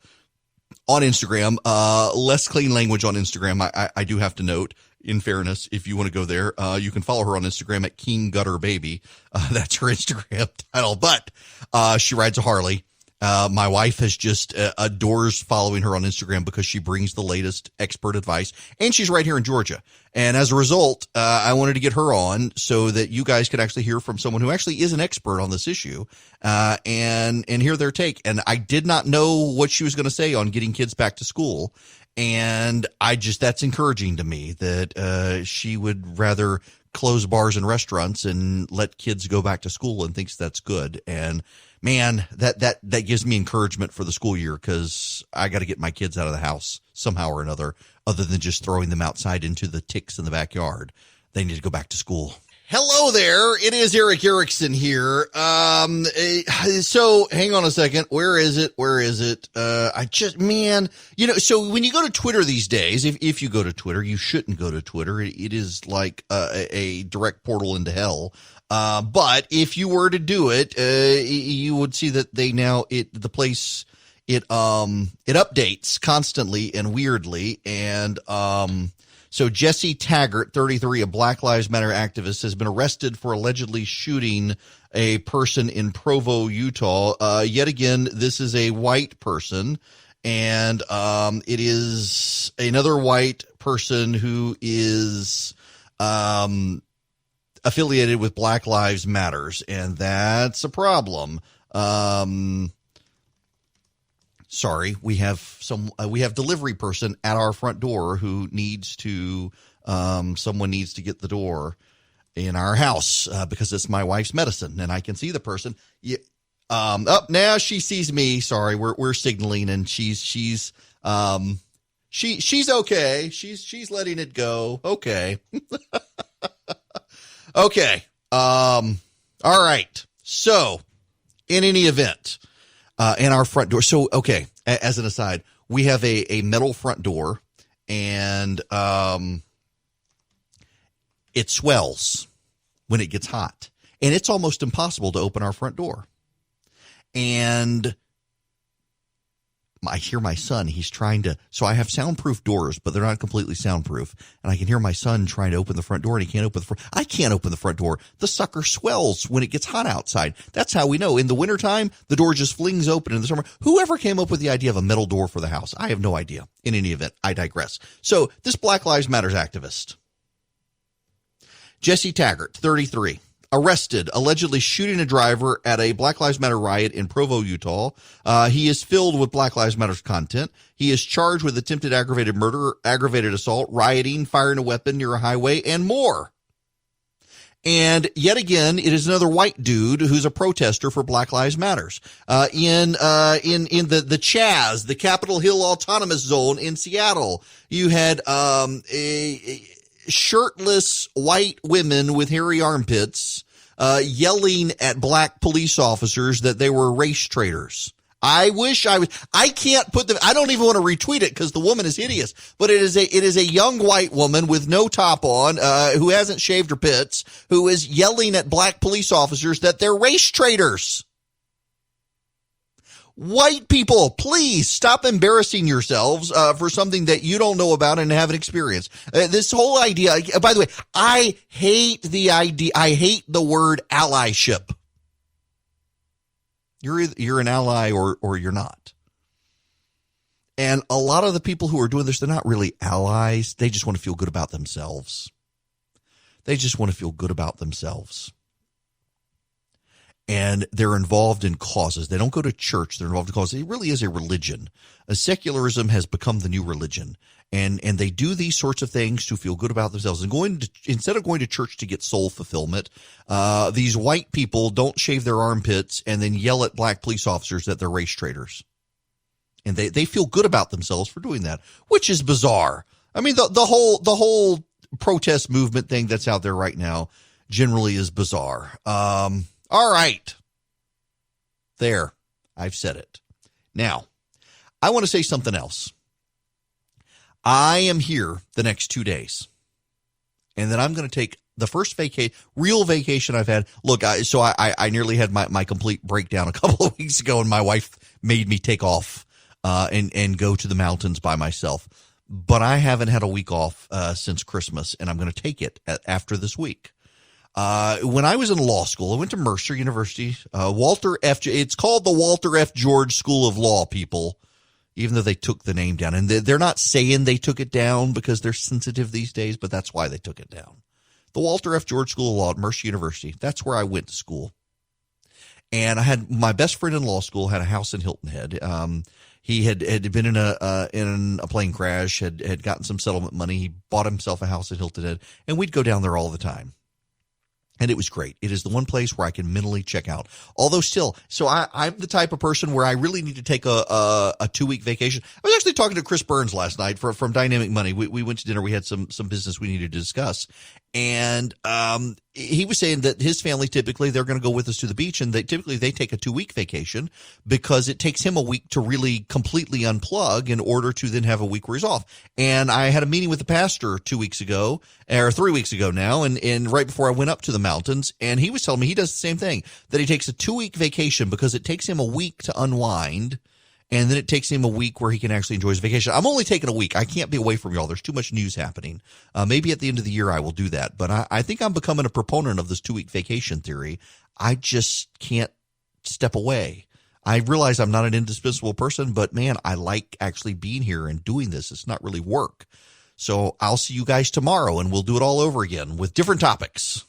on Instagram. Less clean language on Instagram, I do have to note. In fairness, if you want to go there, you can follow her on Instagram at King Gutter Baby. That's her Instagram title, but she rides a Harley. My wife has just adores following her on Instagram because she brings the latest expert advice, and she's right here in Georgia. And as a result, I wanted to get her on so that you guys could actually hear from someone who actually is an expert on this issue, and hear their take. And I did not know what she was going to say on getting kids back to school. And that's encouraging to me that she would rather close bars and restaurants and let kids go back to school and thinks that's good. And man, that gives me encouragement for the school year, because I got to get my kids out of the house somehow or another, other than just throwing them outside into the ticks in the backyard. They need to go back to school. Hello there. It is Eric Erickson here. So hang on a second. Where is it? So when you go to Twitter these days, if you go to Twitter, you shouldn't go to Twitter. It is like a direct portal into hell. But if you were to do it, you would see that the place updates constantly and weirdly. And, so Jesse Taggart, 33, a Black Lives Matter activist, has been arrested for allegedly shooting a person in Provo, Utah. Yet again, this is a white person, and it is another white person who is affiliated with Black Lives Matters, and that's a problem. Sorry, we have delivery person at our front door who needs to, someone needs to get the door in our house, because it's my wife's medicine, and I can see the person. Now she sees me. Sorry, we're signaling, and she's okay. She's letting it go. Okay. Okay. All right. So in any event, in our front door. So, okay, as an aside, we have a metal front door, and it swells when it gets hot, and it's almost impossible to open our front door. And I hear my son, he's trying to, so I have soundproof doors, but they're not completely soundproof. And I can hear my son trying to open the front door, and he can't open the front. I can't open the front door. The sucker swells when it gets hot outside. That's how we know. In the wintertime, the door just flings open. In the summer, whoever came up with the idea of a metal door for the house? I have no idea. In any event, I digress. So this Black Lives Matter activist, Jesse Taggart, 33. Arrested, allegedly shooting a driver at a Black Lives Matter riot in Provo, Utah. He is filled with Black Lives Matter content. He is charged with attempted aggravated murder, aggravated assault, rioting, firing a weapon near a highway, and more. And yet again, it is another white dude who's a protester for Black Lives Matters. In the Chaz, the Capitol Hill Autonomous Zone in Seattle, you had shirtless white women with hairy armpits yelling at black police officers that they were race traitors. I can't put I don't even want to retweet it because the woman is hideous, but it is a young white woman with no top on, who hasn't shaved her pits, who is yelling at black police officers that they're race traitors. White people, please stop embarrassing yourselves for something that you don't know about and haven't experienced. This whole idea, by the way, I hate the word allyship. You're an ally or you're not. And a lot of the people who are doing this, they're not really allies. They just want to feel good about themselves. And they're involved in causes. They don't go to church. They're involved in causes. It really is a religion. Secularism has become the new religion. And they do these sorts of things to feel good about themselves. And instead of going to church to get soul fulfillment, these white people don't shave their armpits and then yell at black police officers that they're race traitors. And they feel good about themselves for doing that, which is bizarre. I mean, the whole protest movement thing that's out there right now generally is bizarre. All right. There. I've said it. Now, I want to say something else. I am here the next 2 days. And then I'm going to take the first real vacation I've had. Look, I nearly had my complete breakdown a couple of weeks ago, and my wife made me take off and go to the mountains by myself. But I haven't had a week off since Christmas, and I'm going to take it after this week. When I was in law school, I went to Mercer University, it's called the Walter F. George School of Law, people, even though they took the name down. And they're not saying they took it down because they're sensitive these days, but that's why they took it down. The Walter F. George School of Law at Mercer University. That's where I went to school. And I had my best friend in law school had a house in Hilton Head. He had been in a plane crash, had gotten some settlement money. He bought himself a house in Hilton Head, and we'd go down there all the time. And it was great. It is the one place where I can mentally check out. Although still, so I'm the type of person where I really need to take a 2-week vacation. I was actually talking to Chris Burns last night from Dynamic Money. We went to dinner. We had some business we needed to discuss. And he was saying that his family, typically, they're going to go with us to the beach, and they take a 2-week vacation because it takes him a week to really completely unplug in order to then have a week where he's off. And I had a meeting with the pastor 2 weeks ago, or 3 weeks ago now, and right before I went up to the mountains, and he was telling me he does the same thing, that he takes a 2-week vacation because it takes him a week to unwind. And then it takes him a week where he can actually enjoy his vacation. I'm only taking a week. I can't be away from y'all. There's too much news happening. Maybe at the end of the year I will do that. But I think I'm becoming a proponent of this 2-week vacation theory. I just can't step away. I realize I'm not an indispensable person, but man, I like actually being here and doing this. It's not really work. So I'll see you guys tomorrow, and we'll do it all over again with different topics.